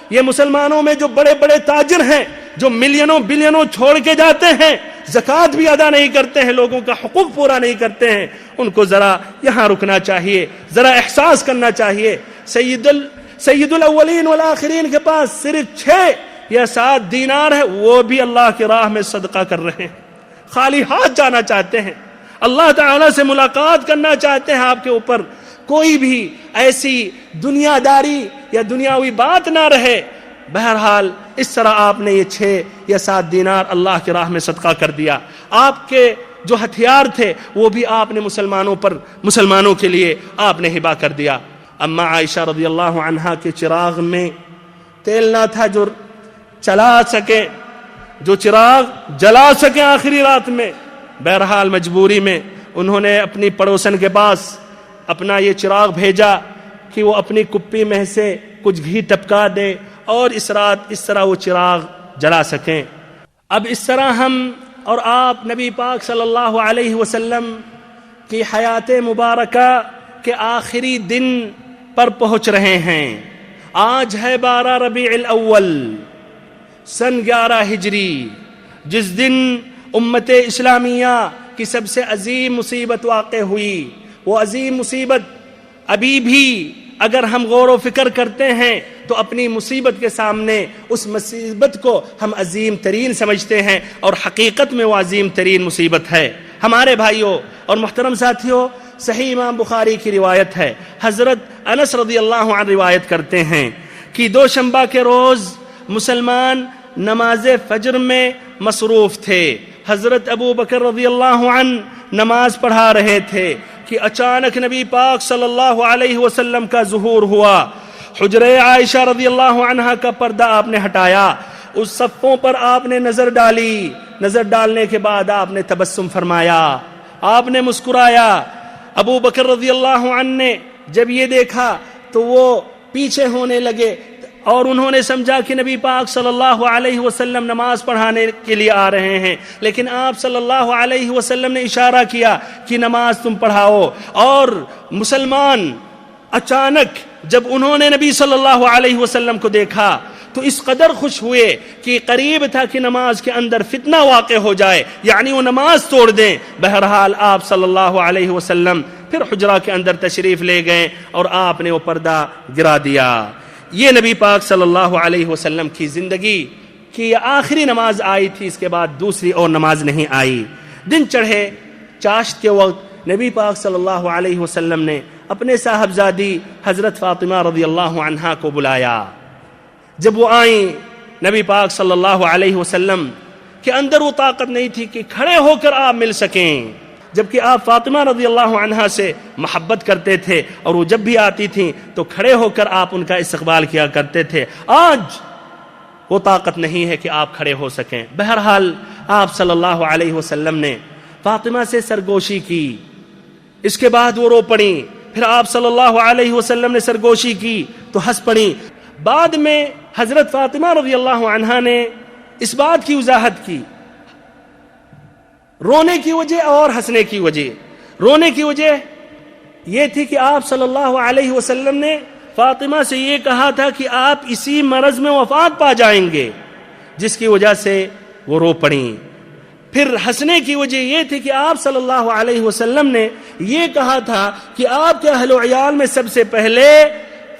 یہ مسلمانوں میں جو بڑے بڑے تاجر ہیں جو ملینوں بلینوں چھوڑ کے جاتے ہیں, زکوٰۃ بھی ادا نہیں کرتے ہیں, لوگوں کا حقوق پورا نہیں کرتے ہیں, ان کو ذرا یہاں رکنا چاہیے, ذرا احساس کرنا چاہیے. سید الاولین والآخرین کے پاس صرف 6 یا 7 دینار ہے, وہ بھی اللہ کی راہ میں صدقہ کر رہے ہیں, خالی ہاتھ جانا چاہتے ہیں, اللہ تعالیٰ سے ملاقات کرنا چاہتے ہیں. آپ کے اوپر کوئی بھی ایسی دنیا داری یا دنیاوی بات نہ رہے. بہرحال اس طرح آپ نے یہ 6 یا 7 دینار اللہ کی راہ میں صدقہ کر دیا. آپ کے جو ہتھیار تھے وہ بھی آپ نے مسلمانوں کے لیے آپ نے ہبہ کر دیا. اما عائشہ رضی اللہ عنہا کے چراغ میں تیل نہ تھا جو چراغ جلا سکے آخری رات میں. بہرحال مجبوری میں انہوں نے اپنی پڑوسن کے پاس اپنا یہ چراغ بھیجا کہ وہ اپنی کپی میں سے کچھ گھی ٹپکا دے اور اس رات اس طرح وہ چراغ جلا سکیں. اب اس طرح ہم اور آپ نبی پاک صلی اللہ علیہ وسلم کی حیات مبارکہ کے آخری دن پر پہنچ رہے ہیں. آج ہے 12 ربیع الاول سن 11 ہجری, جس دن امت اسلامیہ کی سب سے عظیم مصیبت واقع ہوئی. وہ عظیم مصیبت ابھی بھی اگر ہم غور و فکر کرتے ہیں تو اپنی مصیبت کے سامنے اس مصیبت کو ہم عظیم ترین سمجھتے ہیں, اور حقیقت میں وہ عظیم ترین مصیبت ہے. ہمارے بھائیوں اور محترم ساتھیوں, صحیح امام بخاری کی روایت ہے, حضرت انس رضی اللہ عنہ روایت کرتے ہیں کہ دوشنبہ کے روز مسلمان نماز فجر میں مصروف تھے. حضرت ابو بکر رضی اللہ عنہ نماز پڑھا رہے تھے کہ اچانک نبی پاک صلی اللہ علیہ وسلم کا ظہور ہوا. حجرہ عائشہ رضی اللہ عنہا کا پردہ آپ نے ہٹایا, اس صفوں پر آپ نے نظر ڈالی. نظر ڈالنے کے بعد آپ نے تبسم فرمایا, آپ نے مسکرایا. ابو بکر رضی اللہ عنہ نے جب یہ دیکھا تو وہ پیچھے ہونے لگے اور انہوں نے سمجھا کہ نبی پاک صلی اللہ علیہ وسلم نماز پڑھانے کے لیے آ رہے ہیں, لیکن آپ صلی اللہ علیہ وسلم نے اشارہ کیا کہ نماز تم پڑھاؤ. اور مسلمان اچانک جب انہوں نے نبی صلی اللہ علیہ وسلم کو دیکھا تو اس قدر خوش ہوئے کہ قریب تھا کہ نماز کے اندر فتنہ واقع ہو جائے, یعنی وہ نماز توڑ دیں. بہرحال آپ صلی اللہ علیہ وسلم پھر حجرہ کے اندر تشریف لے گئے اور آپ نے وہ پردہ گرا دیا. یہ نبی پاک صلی اللہ علیہ وسلم کی زندگی کی آخری نماز آئی تھی, اس کے بعد دوسری اور نماز نہیں آئی. دن چڑھے چاشت کے وقت نبی پاک صلی اللہ علیہ وسلم نے اپنے صاحبزادی حضرت فاطمہ رضی اللہ عنہا کو بلایا. جب وہ آئیں نبی پاک صلی اللہ علیہ وسلم کے اندر وہ طاقت نہیں تھی کہ کھڑے ہو کر آپ مل سکیں, جبکہ آپ فاطمہ رضی اللہ عنہا سے محبت کرتے تھے اور وہ جب بھی آتی تھیں تو کھڑے ہو کر آپ ان کا استقبال کیا کرتے تھے. آج وہ طاقت نہیں ہے کہ آپ کھڑے ہو سکیں. بہرحال آپ صلی اللہ علیہ وسلم نے فاطمہ سے سرگوشی کی, اس کے بعد وہ رو پڑیں. پھر آپ صلی اللہ علیہ وسلم نے سرگوشی کی تو ہنس پڑیں. بعد میں حضرت فاطمہ رضی اللہ عنہا نے اس بات کی وضاحت کی, رونے کی وجہ اور ہنسنے کی وجہ. رونے کی وجہ یہ تھی کہ آپ صلی اللہ علیہ وسلم نے فاطمہ سے یہ کہا تھا کہ آپ اسی مرض میں وفات پا جائیں گے, جس کی وجہ سے وہ رو پڑیں. پھر ہنسنے کی وجہ یہ تھی کہ آپ صلی اللہ علیہ وسلم نے یہ کہا تھا کہ آپ کے اہل و عیال میں سب سے پہلے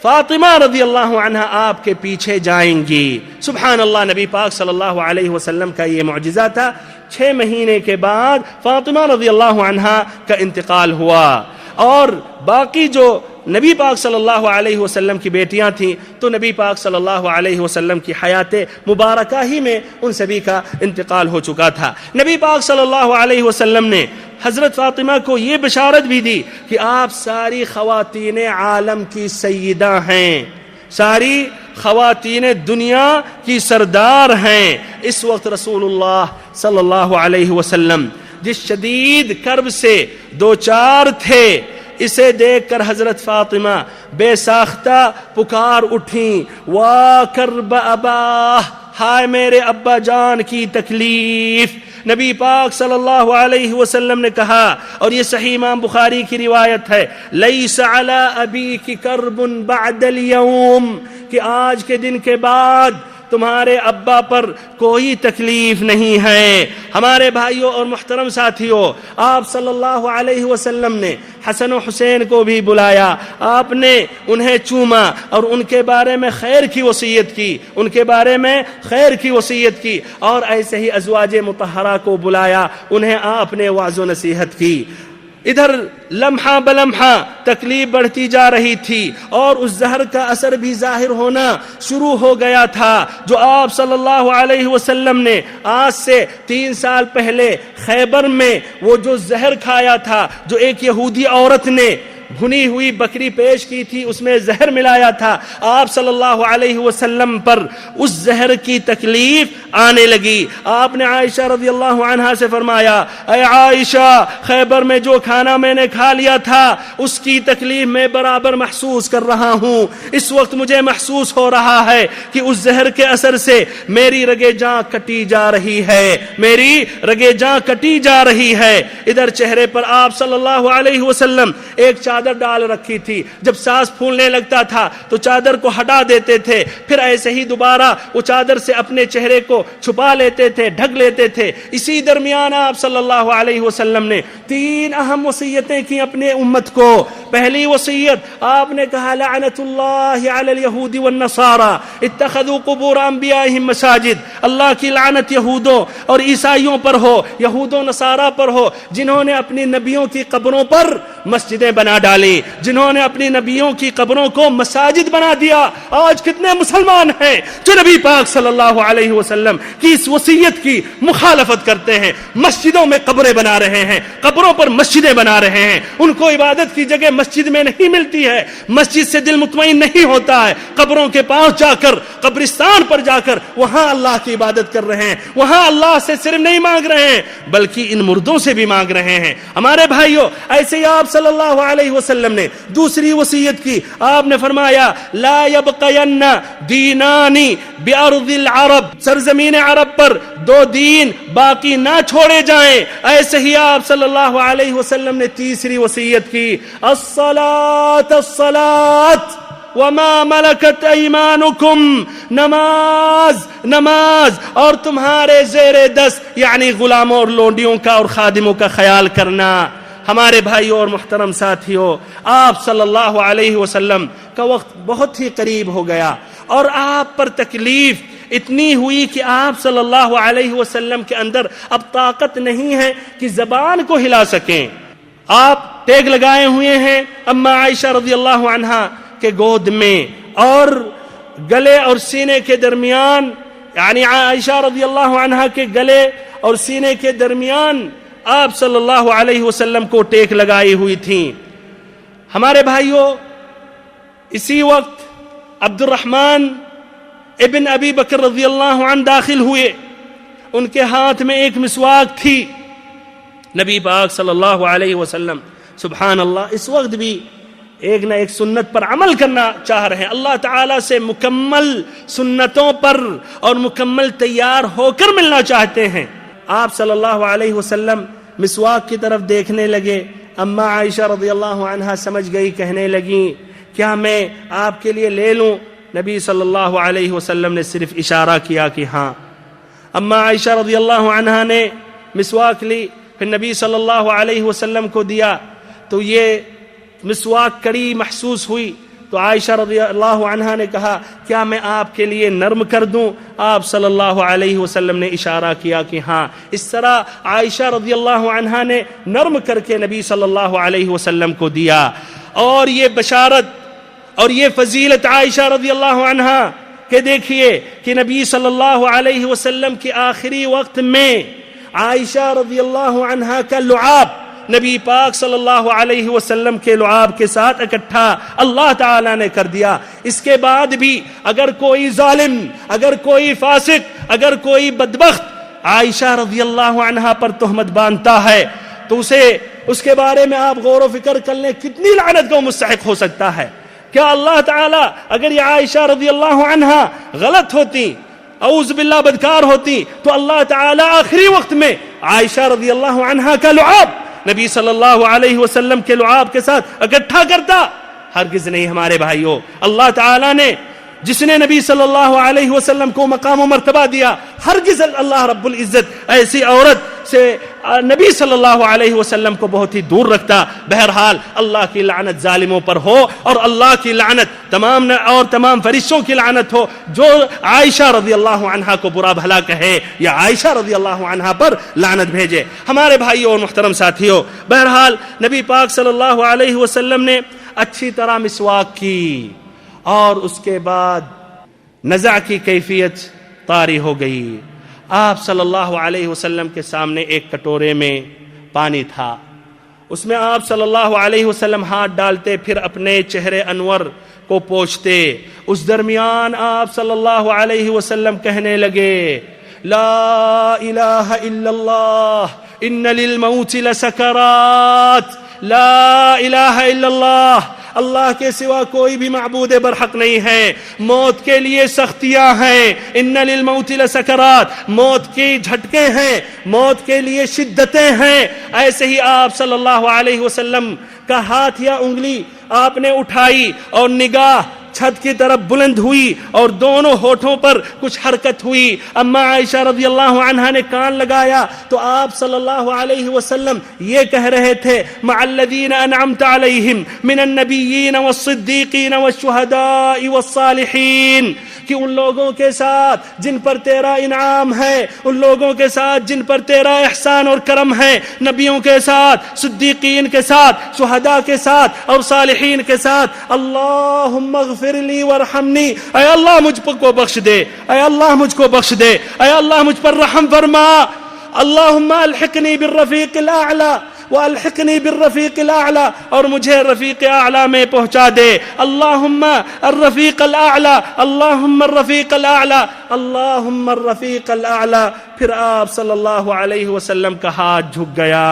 فاطمہ رضی اللہ عنہ آپ کے پیچھے جائیں گی. سبحان اللہ. نبی پاک صلی اللہ علیہ وسلم کا یہ معجزہ تھا. 6 مہینے کے بعد فاطمہ رضی اللہ عنہ کا انتقال ہوا، اور باقی جو نبی پاک صلی اللہ علیہ وسلم کی بیٹیاں تھیں تو نبی پاک صلی اللہ علیہ وسلم کی حیات مبارکہ ہی میں ان سبھی کا انتقال ہو چکا تھا. نبی پاک صلی اللہ علیہ وسلم نے حضرت فاطمہ کو یہ بشارت بھی دی کہ آپ ساری خواتین عالم کی سیدہ ہیں، ساری خواتین دنیا کی سردار ہیں. اس وقت رسول اللہ صلی اللہ علیہ وسلم جس شدید کرب سے دوچار تھے، اسے دیکھ کر حضرت فاطمہ بے ساختہ پکار اٹھیں، وا کرب ابا، ہائے میرے ابا جان کی تکلیف. نبی پاک صلی اللہ علیہ وسلم نے کہا، اور یہ صحیح امام بخاری کی روایت ہے، لیس علی ابیک کرب بعد اليوم، کہ آج کے دن کے بعد تمہارے ابا پر کوئی تکلیف نہیں ہے. ہمارے بھائیوں اور محترم ساتھیوں، آپ صلی اللہ علیہ وسلم نے حسن و حسین کو بھی بلایا، آپ نے انہیں چوما اور ان کے بارے میں خیر کی وصیت کی، ان کے بارے میں خیر کی وصیت کی، اور ایسے ہی ازواج مطہرہ کو بلایا، انہیں آپ نے وعظ و نصیحت کی. ادھر لمحہ بلمحہ تکلیف بڑھتی جا رہی تھی، اور اس زہر کا اثر بھی ظاہر ہونا شروع ہو گیا تھا جو آپ صلی اللہ علیہ وسلم نے آج سے 3 سال پہلے خیبر میں وہ جو زہر کھایا تھا، جو ایک یہودی عورت نے بھنی ہوئی بکری پیش کی تھی، اس میں زہر ملایا تھا. آپ صلی اللہ علیہ وسلم پر اس زہر کی تکلیف آنے لگی. آپ نے عائشہ رضی اللہ عنہا سے فرمایا، اے عائشہ، خیبر میں جو کھانا میں نے کھا لیا تھا اس کی تکلیف میں برابر محسوس کر رہا ہوں. اس وقت مجھے محسوس ہو رہا ہے کہ اس زہر کے اثر سے میری رگے جاں کٹی جا رہی ہے، میری رگے جاں کٹی جا رہی ہے. ادھر چہرے پر آپ صلی اللہ علیہ وسلم ایک چادر ڈال رکھی تھی، جب سانس پھولنے لگتا تھا تو چادر کو ہٹا دیتے تھے، پھر ایسے ہی دوبارہ وہ چادر سے اپنے چہرے کو چھپا لیتے تھے، ڈھک لیتے تھے. اسی درمیان آپ صلی اللہ علیہ وسلم نے 3 اہم وصیتیں کی اپنے امت کو. پہلی وصیت آپ نے کہا، لعنت اللہ علی الیہود والنصارى اتخذوا قبور انبیائہم مساجد. اللہ کی لعنت یہودوں اور عیسائیوں پر ہو، یہود و نصارہ پر ہو، جنہوں نے اپنی نبیوں کی قبروں پر مسجدیں بنا ڈالی، جنہوں نے اپنی نبیوں کی قبروں کو مساجد بنا دیا. آج کتنے مسلمان ہیں جو نبی پاک صلی اللہ علیہ وسلم کی اس وصیت کی مخالفت کرتے ہیں، مسجدوں میں قبریں بنا رہے ہیں، قبروں پر مسجدیں بنا رہے ہیں. ان کو عبادت کی جگہ مسجد میں نہیں ملتی ہے، مسجد سے دل مطمئن نہیں ہوتا ہے، قبروں کے پاس جا کر، قبرستان پر جا کر وہاں اللہ کی عبادت کر رہے ہیں. وہاں اللہ سے صرف نہیں مانگ رہے ہیں بلکہ ان مردوں سے بھی مانگ رہے ہیں. ہمارے بھائیوں، ایسے ہی آپ صلی اللہ علیہ وسلم نے دوسری وصیت کی. آپ نے فرمایا، لا یبقین دینانی بارض العرب، سرزمین عرب پر 2 دین باقی نہ چھوڑے جائیں. ایسے ہی آپ صلی اللہ علیہ وسلم نے تیسری وصیت کی، الصلاۃ الصلاۃ وما ملکت ایمانکم، نماز نماز اور تمہارے زیر دست یعنی غلاموں اور لونڈیوں کا اور خادموں کا خیال کرنا. ہمارے بھائیوں اور محترم ساتھیوں، آپ صلی اللہ علیہ وسلم کا وقت بہت ہی قریب ہو گیا، اور آپ پر تکلیف اتنی ہوئی کہ آپ صلی اللہ علیہ وسلم کے اندر اب طاقت نہیں ہے کہ زبان کو ہلا سکیں. آپ ٹیک لگائے ہوئے ہیں اما عائشہ رضی اللہ عنہا کے گود میں، اور گلے اور سینے کے درمیان، یعنی عائشہ رضی اللہ عنہا کے گلے اور سینے کے درمیان آپ صلی اللہ علیہ وسلم کو ٹیک لگائی ہوئی تھیں. ہمارے بھائیوں، اسی وقت عبد الرحمن ابن ابی بکر رضی اللہ عنہ داخل ہوئے. ان کے ہاتھ میں ایک مسواک تھی. نبی پاک صلی اللہ علیہ وسلم سبحان اللہ اس وقت بھی ایک نہ ایک سنت پر عمل کرنا چاہ رہے ہیں. اللہ تعالیٰ سے مکمل سنتوں پر اور مکمل تیار ہو کر ملنا چاہتے ہیں. آپ صلی اللہ علیہ وسلم مسواک کی طرف دیکھنے لگے. اما عائشہ رضی اللہ عنہا سمجھ گئی، کہنے لگیں، کیا میں آپ کے لیے لے لوں؟ نبی صلی اللہ علیہ وسلم نے صرف اشارہ کیا کہ ہاں. اما عائشہ رضی اللہ عنہا نے مسواک لی، پھر نبی صلی اللہ علیہ وسلم کو دیا، تو یہ مسواک کڑی محسوس ہوئی. تو تو عائشہ رضی اللہ عنہا نے کہا کیا میں آپ کے لیے نرم کر دوں؟ آپ صلی اللہ علیہ وسلم نے اشارہ کیا کہ ہاں. اس طرح عائشہ رضی اللہ عنہا نے نرم کر کے نبی صلی اللہ علیہ وسلم کو دیا. اور یہ بشارت اور یہ فضیلت عائشہ رضی اللہ عنہا کہ دیکھیے کہ نبی صلی اللہ علیہ وسلم کے آخری وقت میں عائشہ رضی اللہ عنہا کا لعاب نبی پاک صلی اللہ علیہ وسلم کے لعاب کے ساتھ اکٹھا اللہ تعالیٰ نے کر دیا. اس کے بعد بھی اگر کوئی ظالم، اگر کوئی فاسق، اگر کوئی بدبخت عائشہ رضی اللہ عنہا پر تہمت باندھتا ہے تو اس کے بارے میں آپ غور و فکر کر لیں کتنی لعنت کو مستحق ہو سکتا ہے. کیا اللہ تعالیٰ اگر یہ عائشہ رضی اللہ عنہا غلط ہوتی، اعوذ باللہ بدکار ہوتی، تو اللہ تعالیٰ آخری وقت میں عائشہ رضی اللہ عنہا کا لعاب نبی صلی اللہ علیہ وسلم کے لعاب کے ساتھ اکٹھا کرتا؟ ہرگز نہیں ہمارے بھائیوں. اللہ تعالیٰ نے جس نے نبی صلی اللہ علیہ وسلم کو مقام و مرتبہ دیا، ہرگز اللہ رب العزت ایسی عورت سے نبی صلی اللہ علیہ وسلم کو بہت ہی دور رکھتا. بہرحال اللہ کی لعنت ظالموں پر ہو، اور اللہ کی لعنت تمام فرشتوں کی لعنت ہو جو عائشہ رضی اللہ عنہا کو برا بھلا کہے یا عائشہ رضی اللہ عنہا پر لعنت بھیجے. ہمارے بھائیوں اور محترم ساتھیوں، بہرحال نبی پاک صلی اللہ علیہ وسلم نے اچھی طرح مسواک کی اور اس کے بعد نزع کی کیفیت طاری ہو گئی. آپ صلی اللہ علیہ وسلم کے سامنے ایک کٹورے میں پانی تھا، اس میں آپ صلی اللہ علیہ وسلم ہاتھ ڈالتے، پھر اپنے چہرے انور کو پوچھتے. اس درمیان آپ صلی اللہ علیہ وسلم کہنے لگے لا الہ الا اللہ ان للموت لسکرات. لا الہ الا اللہ، اللہ کے سوا کوئی بھی معبود برحق نہیں ہے، موت کے لیے سختیاں ہیں. ان للموت لسکرات، موت کی جھٹکے ہیں، موت کے لیے شدتیں ہیں. ایسے ہی آپ صلی اللہ علیہ وسلم کا ہاتھ یا انگلی آپ نے اٹھائی اور نگاہ چھت کی طرف بلند ہوئی اور دونوں ہونٹوں پر کچھ حرکت ہوئی. اما عائشہ رضی اللہ عنہا نے کان لگایا تو آپ صلی اللہ علیہ وسلم یہ کہہ رہے تھے مع الذین انعمت علیہم من النبیین والصدیقین والشہداء والصالحین، کہ ان لوگوں کے ساتھ جن پر تیرا انعام ہے، ان لوگوں کے ساتھ جن پر تیرا احسان اور کرم ہے، نبیوں کے ساتھ، صدیقین کے ساتھ، شہداء کے ساتھ اور صالحین کے ساتھ. اللہم اغفر لی وارحمنی، اے اللہ مجھ کو بخش دے، اے اللہ مجھ کو بخش دے، اے اللہ مجھ پر رحم فرما. اللہم الحقنی بالرفیق الاعلی والحقنی بالرفیق الاعلی، اور مجھے رفیق اعلی میں پہنچا دے. اللہم الرفیق الاعلی، اللہم الرفیق الاعلی، اللہم الرفیق الاعلی. پھر آپ صلی اللہ علیہ وسلم کا ہاتھ جھک گیا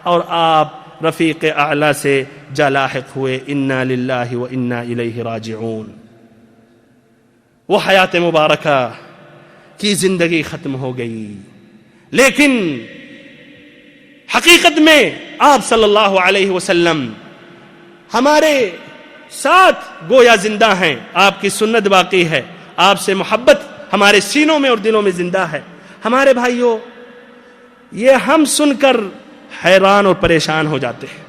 اور آپ رفیق اعلی سے جا لاحق ہوئے. انا للہ و انا الیہ راجعون. وہ حیات مبارکہ کی زندگی ختم ہو گئی، لیکن حقیقت میں آپ صلی اللہ علیہ وسلم ہمارے ساتھ گویا زندہ ہیں. آپ کی سنت باقی ہے، آپ سے محبت ہمارے سینوں میں اور دلوں میں زندہ ہے. ہمارے بھائیوں، یہ ہم سن کر حیران اور پریشان ہو جاتے ہیں،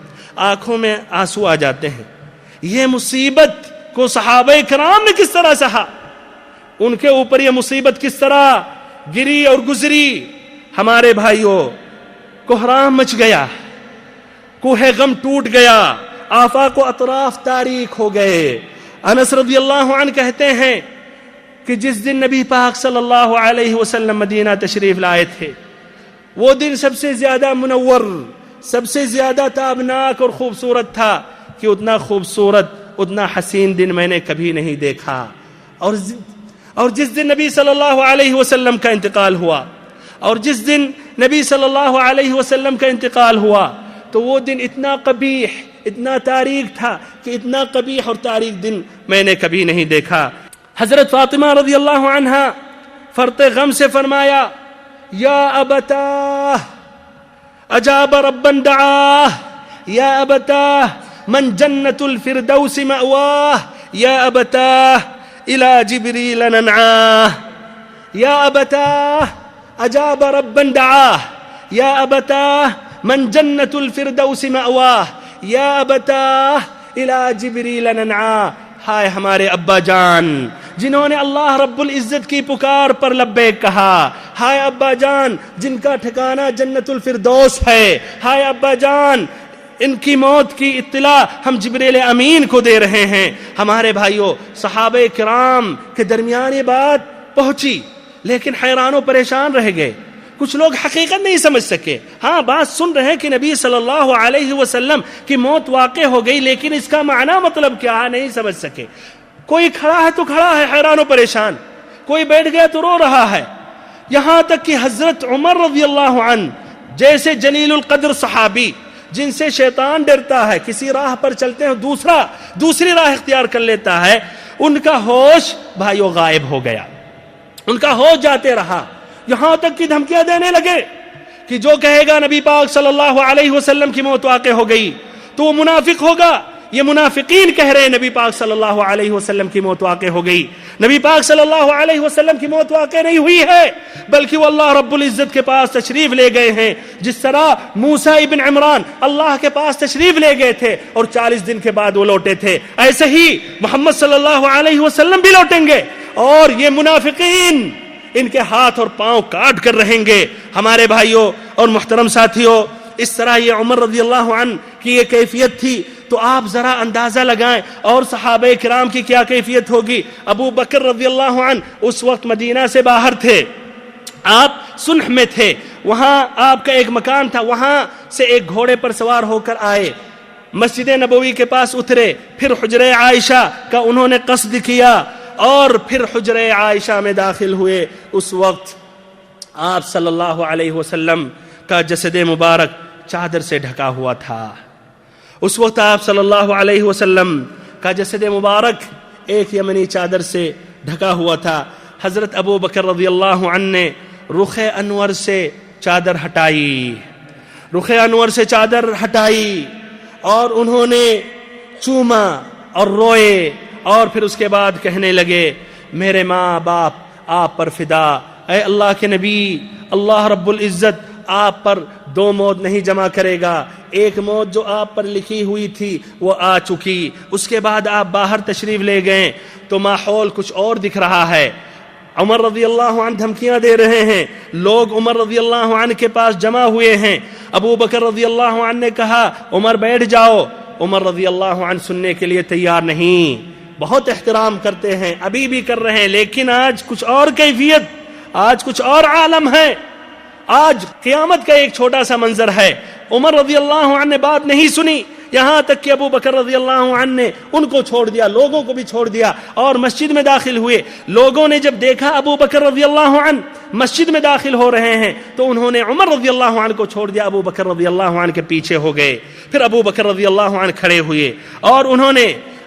آنکھوں میں آنسو آ جاتے ہیں. یہ مصیبت کو صحابہ کرام نے کس طرح سہا، ان کے اوپر یہ مصیبت کس طرح گری اور گزری. ہمارے بھائیوں، کوہرام مچ گیا، کوہ غم ٹوٹ گیا، آفاق و اطراف تاریک ہو گئے. انس رضی اللہ عنہ کہتے ہیں کہ جس دن نبی پاک صلی اللہ علیہ وسلم مدینہ تشریف لائے تھے، وہ دن سب سے زیادہ منور، سب سے زیادہ تابناک اور خوبصورت تھا کہ اتنا خوبصورت، اتنا حسین دن میں نے کبھی نہیں دیکھا. اور جس دن نبی صلی اللہ علیہ وسلم کا انتقال ہوا، اور جس دن نبی صلی اللہ علیہ وسلم کا انتقال ہوا، تو وہ دن اتنا قبیح، اتنا تاریک تھا کہ اتنا قبیح اور تاریک دن میں نے کبھی نہیں دیکھا. حضرت فاطمہ رضی اللہ عنہا فرط غم سے فرمایا یا ابتاه اجاب ربا دعاه، یا ابتاه من جنت الفردوس مأواه، یا ابتاه الى جبریل ننعاه، یا ابتاه اجاب ربا دعاه، یا ابتاه من جنت الفردوس مأواه، یا ابتاه الى جبریل ننعاه. ہائے ہمارے ابا جان جنہوں نے اللہ رب العزت کی پکار پر لبیک کہا، ہائے ابا جان جن کا ٹھکانہ جنت الفردوس ہے، ہائے ابا جان ان کی موت کی اطلاع ہم جبریل امین کو دے رہے ہیں۔ ہمارے بھائیوں، صحابہ کرام کے درمیان یہ بات پہنچی لیکن حیران و پریشان رہ گئے، کچھ لوگ حقیقت نہیں سمجھ سکے۔ ہاں بات سن رہے ہیں کہ نبی صلی اللہ علیہ وسلم کی موت واقع ہو گئی، لیکن اس کا معنی مطلب کیا ہے نہیں سمجھ سکے۔ کوئی کھڑا ہے تو کھڑا ہے حیران و پریشان، کوئی بیٹھ گیا تو رو رہا ہے، یہاں تک کہ حضرت عمر رضی اللہ عنہ جیسے جلیل القدر صحابی جن سے شیطان ڈرتا ہے، کسی راہ پر چلتے ہیں دوسری راہ اختیار کر لیتا ہے، ان کا ہوش بھائیو غائب ہو گیا، ان کا ہوش جاتے رہا، یہاں تک کہ دھمکیاں دینے لگے کہ جو کہے گا نبی پاک صلی اللہ علیہ وسلم کی موت واقع ہو گئی تو وہ منافق ہوگا۔ یہ منافقین کہہ رہے ہیں نبی پاک صلی اللہ علیہ وسلم کی موت واقع ہو گئی۔ نبی پاک صلی اللہ علیہ وسلم کی موت واقع نہیں ہوئی ہے بلکہ وہ اللہ رب العزت کے پاس تشریف لے گئے ہیں، جس طرح موسیٰ ابن عمران اللہ کے پاس تشریف لے گئے تھے اور 40 دن کے بعد وہ لوٹے تھے، ایسے ہی محمد صلی اللہ علیہ وسلم بھی لوٹیں گے اور یہ منافقین ان کے ہاتھ اور پاؤں کاٹ کر رہیں گے۔ ہمارے بھائیوں اور محترم ساتھیوں، اس طرح یہ عمر رضی اللہ عنہ کی یہ کیفیت تھی، تو آپ ذرا اندازہ لگائیں اور صحابہ کرام کی کیا کیفیت ہوگی۔ ابو بکر رضی اللہ عنہ اس وقت مدینہ سے باہر تھے، آپ صلح میں تھے، وہاں آپ کا ایک مکان تھا، وہاں سے ایک گھوڑے پر سوار ہو کر آئے، مسجد نبوی کے پاس اترے، پھر حجرہ عائشہ کا انہوں نے قصد کیا اور پھر حجرہ عائشہ میں داخل ہوئے۔ اس وقت آپ صلی اللہ علیہ وسلم کا جسد مبارک چادر سے ڈھکا ہوا تھا، اس وقت آپ صلی اللہ علیہ وسلم کا جسد مبارک ایک یمنی چادر سے ڈھکا ہوا تھا۔ حضرت ابو بکر رضی اللہ عنہ نے رخ انور سے چادر ہٹائی، رخ انور سے چادر ہٹائی اور انہوں نے چوما اور روئے اور پھر اس کے بعد کہنے لگے میرے ماں باپ آپ پر فدا، اے اللہ کے نبی، اللہ رب العزت آپ پر 2 موت نہیں جمع کرے گا، ایک موت جو آپ پر لکھی ہوئی تھی وہ آ چکی، اس کے بعد آپ باہر تشریف لے گئے تو ماحول کچھ اور دکھ رہا ہے۔ عمر رضی اللہ عنہ دھمکیاں دے رہے ہیں، لوگ عمر رضی اللہ عنہ کے پاس جمع ہوئے ہیں۔ ابو بکر رضی اللہ عنہ نے کہا عمر بیٹھ جاؤ، عمر رضی اللہ عنہ سننے کے لیے تیار نہیں، بہت احترام کرتے ہیں، ابھی بھی کر رہے ہیں، لیکن آج کچھ اور کیفیت، آج کچھ اور عالم ہے، آج قیامت کا ایک چھوٹا سا منظر ہے۔ عمر رضی اللہ عنہ نے بات نہیں سنی، یہاں تک کہ ابو بکر رضی اللہ عنہ نے ان کو چھوڑ دیا، لوگوں کو بھی چھوڑ دیا اور مسجد میں داخل ہوئے۔ لوگوں نے جب دیکھا ابو بکر رضی اللہ عنہ مسجد میں داخل ہو رہے ہیں تو انہوں نے عمر رضی اللہ عنہ کو چھوڑ دیا، ابو بکر رضی اللہ عنہ کے پیچھے ہو گئے۔ پھر ابو بکر رضی اللہ عنہ کھڑے ہوئے اور انہوں نے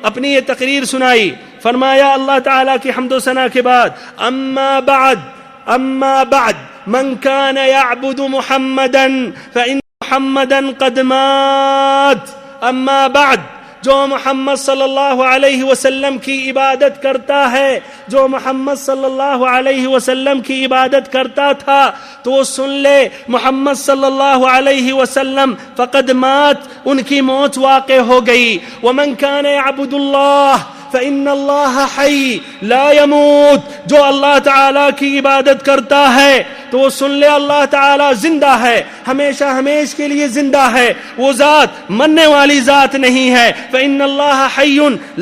اپنی یہ تقریر سنائی، فرمایا اللہ تعالیٰ کی حمد و ثنا کے بعد اما بعد من كان يعبد محمدا فإن محمدا قد مات۔ اما بعد، جو محمد صلی اللہ علیہ وسلم کی عبادت کرتا ہے، جو محمد صلی اللہ علیہ وسلم کی عبادت کرتا تھا تو وہ سن لے محمد صلی اللہ علیہ وسلم فقد مات، ان کی موت واقع ہو گئی۔ ومن كان يعبد الله فإن الله حي لا يموت، جو اللہ تعالیٰ کی عبادت کرتا ہے تو وہ سن لے اللہ تعالیٰ زندہ ہے، ہمیشہ ہمیش کے لیے زندہ ہے، وہ ذات مرنے والی ذات نہیں ہے۔ فإن الله حي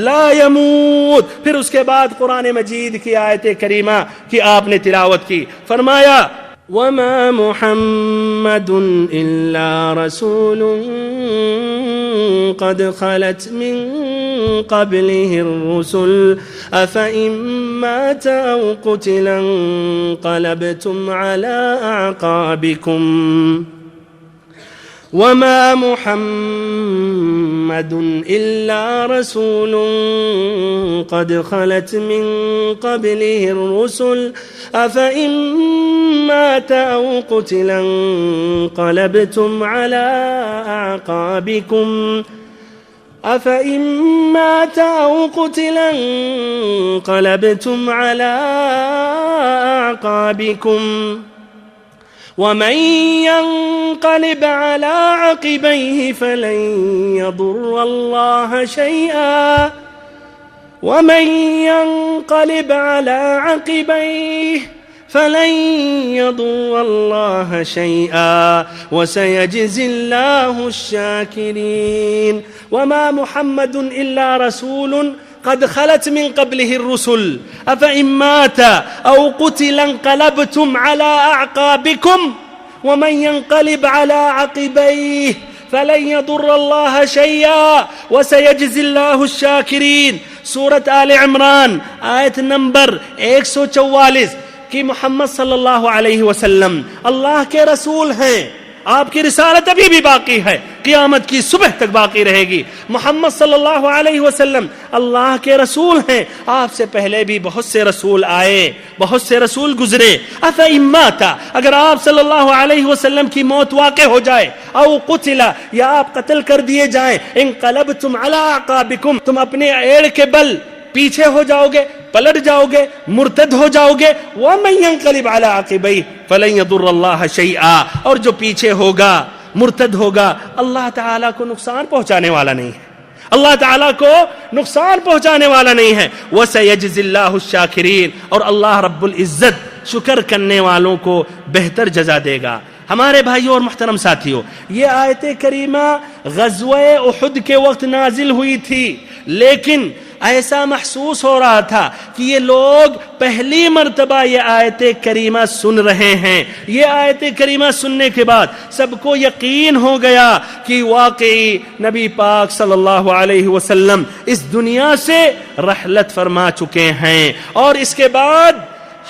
لا يموت۔ پھر اس کے بعد قرآن مجید کی آیت کریمہ کی آپ نے تلاوت کی، فرمایا وَمَا مُحَمَّدٌ إِلَّا رَسُولٌ قَدْ خَلَتْ مِن قَبْلِهِ الرُّسُلُ أَفَإِن مَّاتَ أَوْ قُتِلَ انقلبتم عَلَىٰ أَعْقَابِكُمْ وَمَا مُحَمَّدٌ إِلَّا رَسُولٌ قَدْ خَلَتْ مِن قَبْلِهِ الرُّسُلُ أَفَإِن مَّاتَ أَوْ قُتِلَ انقلبتم عَلَىٰ أَعْقَابِكُمْ أَفَإِن مَّاتَ أَوْ قُتِلَ انقلبتم عَلَىٰ أَعْقَابِكُمْ وَمَن يَنقَلِبْ عَلَىٰ عَقِبَيْهِ فَلَن يَضُرَّ اللَّهَ شَيْئًا ومن ينقلب على عقبيه فلن يضر الله شيئا وسيجزي الله الشاكرين وما محمد إلا رسول قد خلت من قبله الرسل أفإن مات أو قتل انقلبتم على أعقابكم ومن ينقلب على عقبيه فلن يضر الله شيئا وسيجزي الله الشاكرين. سورة آل عمران آیت نمبر 144 کہ محمد صلی اللہ علیہ وسلم اللہ کے رسول ہیں. آپ کی رسالت ابھی بھی باقی ہے، قیامت کی صبح تک باقی رہے گی. محمد صلی اللہ علیہ وسلم اللہ کے رسول ہیں. آپ سے پہلے بھی بہت سے رسول آئے، بہت سے رسول گزرے. أَفَإِن مَاتَ اگر آپ صلی اللہ علیہ وسلم کی موت واقع ہو جائے، او قتل یا آپ قتل کر دیے جائیں، انقلبتم علی اعقابکم تم اپنے ایڑ کے بل پیچھے ہو جاؤ گے، پلٹ جاؤ گے، مرتد ہو جاؤ گے. وَمَن يَنْقَلِبْ عَلَىٰ عَقِبَيْهِ فَلَن يَضُرَّ اللَّهَ شَيْئًا اور جو پیچھے ہوگا، مرتد ہوگا، اللہ تعالیٰ کو نقصان پہنچانے والا نہیں ہے، اللہ تعالیٰ کو نقصان پہنچانے والا نہیں ہے. وَسَيَجْزِي اللَّهُ الشَّاكِرِينَ اور اللہ رب العزت شکر کرنے والوں کو بہتر جزا دے گا. ہمارے بھائیوں اور محترم ساتھیوں، یہ آیت کریمہ غزوہ احد کے وقت نازل ہوئی تھی، لیکن ایسا محسوس ہو رہا تھا کہ یہ لوگ پہلی مرتبہ یہ آیت کریمہ سن رہے ہیں. یہ آیت کریمہ سننے کے بعد سب کو یقین ہو گیا کہ واقعی نبی پاک صلی اللہ علیہ وسلم اس دنیا سے رحلت فرما چکے ہیں. اور اس کے بعد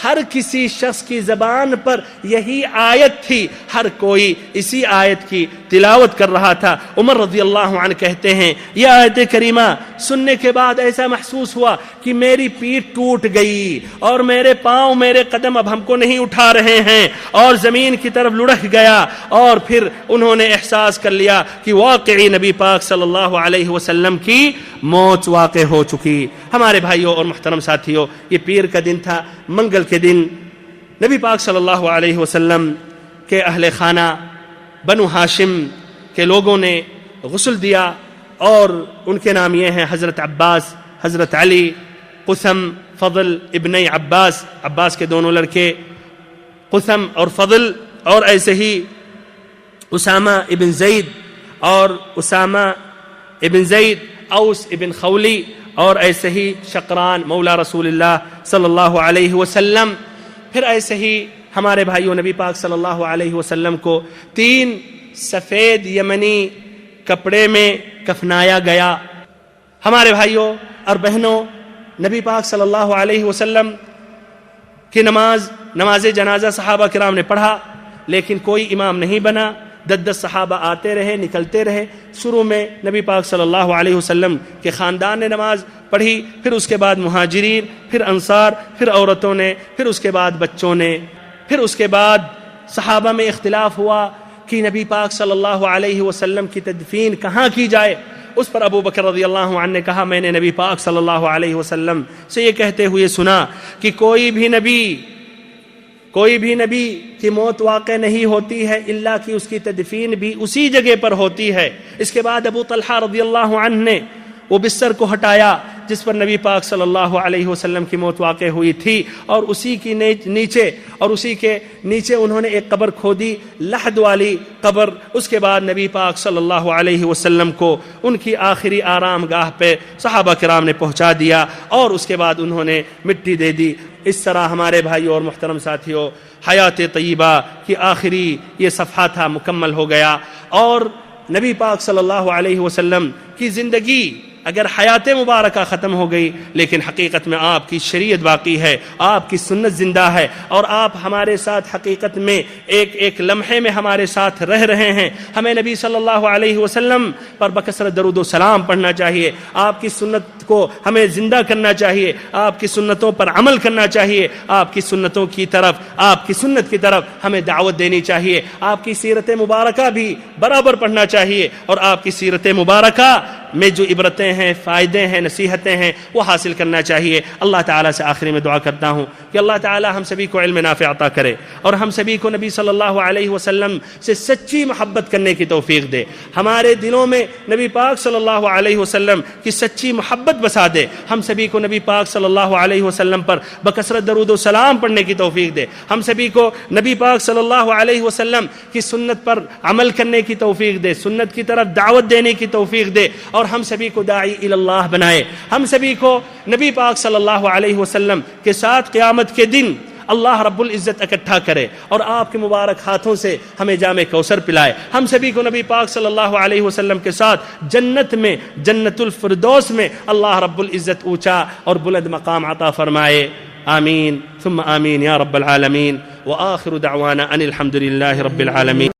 ہر کسی شخص کی زبان پر یہی آیت تھی، ہر کوئی اسی آیت کی تلاوت کر رہا تھا. عمر رضی اللہ عنہ کہتے ہیں یہ آیت کریمہ سننے کے بعد ایسا محسوس ہوا کہ میری پیٹھ ٹوٹ گئی اور میرے پاؤں، میرے قدم اب ہم کو نہیں اٹھا رہے ہیں اور زمین کی طرف لڑک گیا. اور پھر انہوں نے احساس کر لیا کہ واقعی نبی پاک صلی اللہ علیہ وسلم کی موت واقع ہو چکی. ہمارے بھائیوں اور محترم ساتھیوں، یہ پیر کا دن تھا، منگل کے دن نبی پاک صلی اللہ علیہ وسلم کے اہل خانہ بنو ہاشم کے لوگوں نے غسل دیا اور ان کے نام یہ ہیں حضرت عباس، حضرت علی، قثم، فضل ابن عباس، عباس کے دونوں لڑکے قثم اور فضل، اور ایسے ہی اسامہ ابن زید اور اسامہ ابن زید، اوس ابن خولی، اور ایسے ہی شقران مولا رسول اللہ صلی اللہ علیہ وسلم. پھر ایسے ہی ہمارے بھائیوں نبی پاک صلی اللہ علیہ وسلم کو 3 سفید یمنی کپڑے میں کفنایا گیا. ہمارے بھائیوں اور بہنوں، نبی پاک صلی اللہ علیہ وسلم کی نماز جنازہ صحابہ کرام نے پڑھا، لیکن کوئی امام نہیں بنا. 10 صحابہ آتے رہے، نکلتے رہے. شروع میں نبی پاک صلی اللہ علیہ وسلم کے خاندان نے نماز پڑھی، پھر اس کے بعد مہاجرین، پھر انصار، پھر عورتوں نے، پھر اس کے بعد بچوں نے. پھر اس کے بعد صحابہ میں اختلاف ہوا کہ نبی پاک صلی اللہ علیہ وسلم کی تدفین کہاں کی جائے. اس پر ابو بکر رضی اللہ عنہ نے کہا میں نے نبی پاک صلی اللہ علیہ وسلم سے یہ کہتے ہوئے سنا کہ کوئی بھی نبی کی موت واقع نہیں ہوتی ہے الا کہ اس کی تدفین بھی اسی جگہ پر ہوتی ہے. اس کے بعد ابو طلحہ رضی اللہ عنہ نے وہ بستر کو ہٹایا جس پر نبی پاک صلی اللہ علیہ وسلم کی موت واقع ہوئی تھی، اور اسی کے نیچے انہوں نے ایک قبر کھودی، لحد والی قبر. اس کے بعد نبی پاک صلی اللہ علیہ وسلم کو ان کی آخری آرام گاہ پہ صحابہ کرام نے پہنچا دیا، اور اس کے بعد انہوں نے مٹی دے دی. اس طرح ہمارے بھائیوں اور محترم ساتھیوں، حیات طیبہ کی آخری یہ صفحہ تھا، مکمل ہو گیا. اور نبی پاک صلی اللہ علیہ وسلم کی زندگی اگر حیات مبارکہ ختم ہو گئی، لیکن حقیقت میں آپ کی شریعت باقی ہے، آپ کی سنت زندہ ہے، اور آپ ہمارے ساتھ حقیقت میں ایک لمحے میں ہمارے ساتھ رہ رہے ہیں. ہمیں نبی صلی اللہ علیہ وسلم پر بکثرت درود و سلام پڑھنا چاہیے، آپ کی سنت کو ہمیں زندہ کرنا چاہیے، آپ کی سنتوں پر عمل کرنا چاہیے، آپ کی سنتوں کی طرف، آپ کی سنت کی طرف ہمیں دعوت دینی چاہیے. آپ کی سیرت مبارکہ بھی برابر پڑھنا چاہیے، اور آپ کی سیرت مبارکہ میں جو عبرتیں ہیں، فائدے ہیں، نصیحتیں ہیں، وہ حاصل کرنا چاہیے۔ اللہ تعالیٰ سے آخری میں دعا کرتا ہوں کہ اللہ تعالیٰ ہم سبھی کو علم نافع عطا کرے اور ہم سبھی کو نبی صلی اللہ علیہ وسلم سے سچی محبت کرنے کی توفیق دے، ہمارے دلوں میں نبی پاک صلی اللہ علیہ وسلم کی سچی محبت بسا دے، ہم سبھی کو نبی پاک صلی اللہ علیہ وسلم پر بکثرت درود و سلام پڑھنے کی توفیق دے، ہم سبھی کو نبی پاک صلی اللہ علیہ وسلم کی سنت پر عمل کرنے کی توفیق دے، سنت کی طرف دعوت دینے کی توفیق دے، اور ہم سبھی کو داعی الی اللہ بنائے، ہم سبھی کو نبی پاک صلی اللہ علیہ وسلم کے ساتھ قیامت کے دن اللہ رب العزت اکٹھا کرے اور آپ کے مبارک ہاتھوں سے ہمیں جام کوثر پلائے، ہم سبھی کو نبی پاک صلی اللہ علیہ وسلم کے ساتھ جنت میں، جنت الفردوس میں اللہ رب العزت اونچا اور بلند مقام عطا فرمائے۔ آمین ثم آمین یا رب العالمین، وآخر دعوانا ان الحمد للہ رب العالمین۔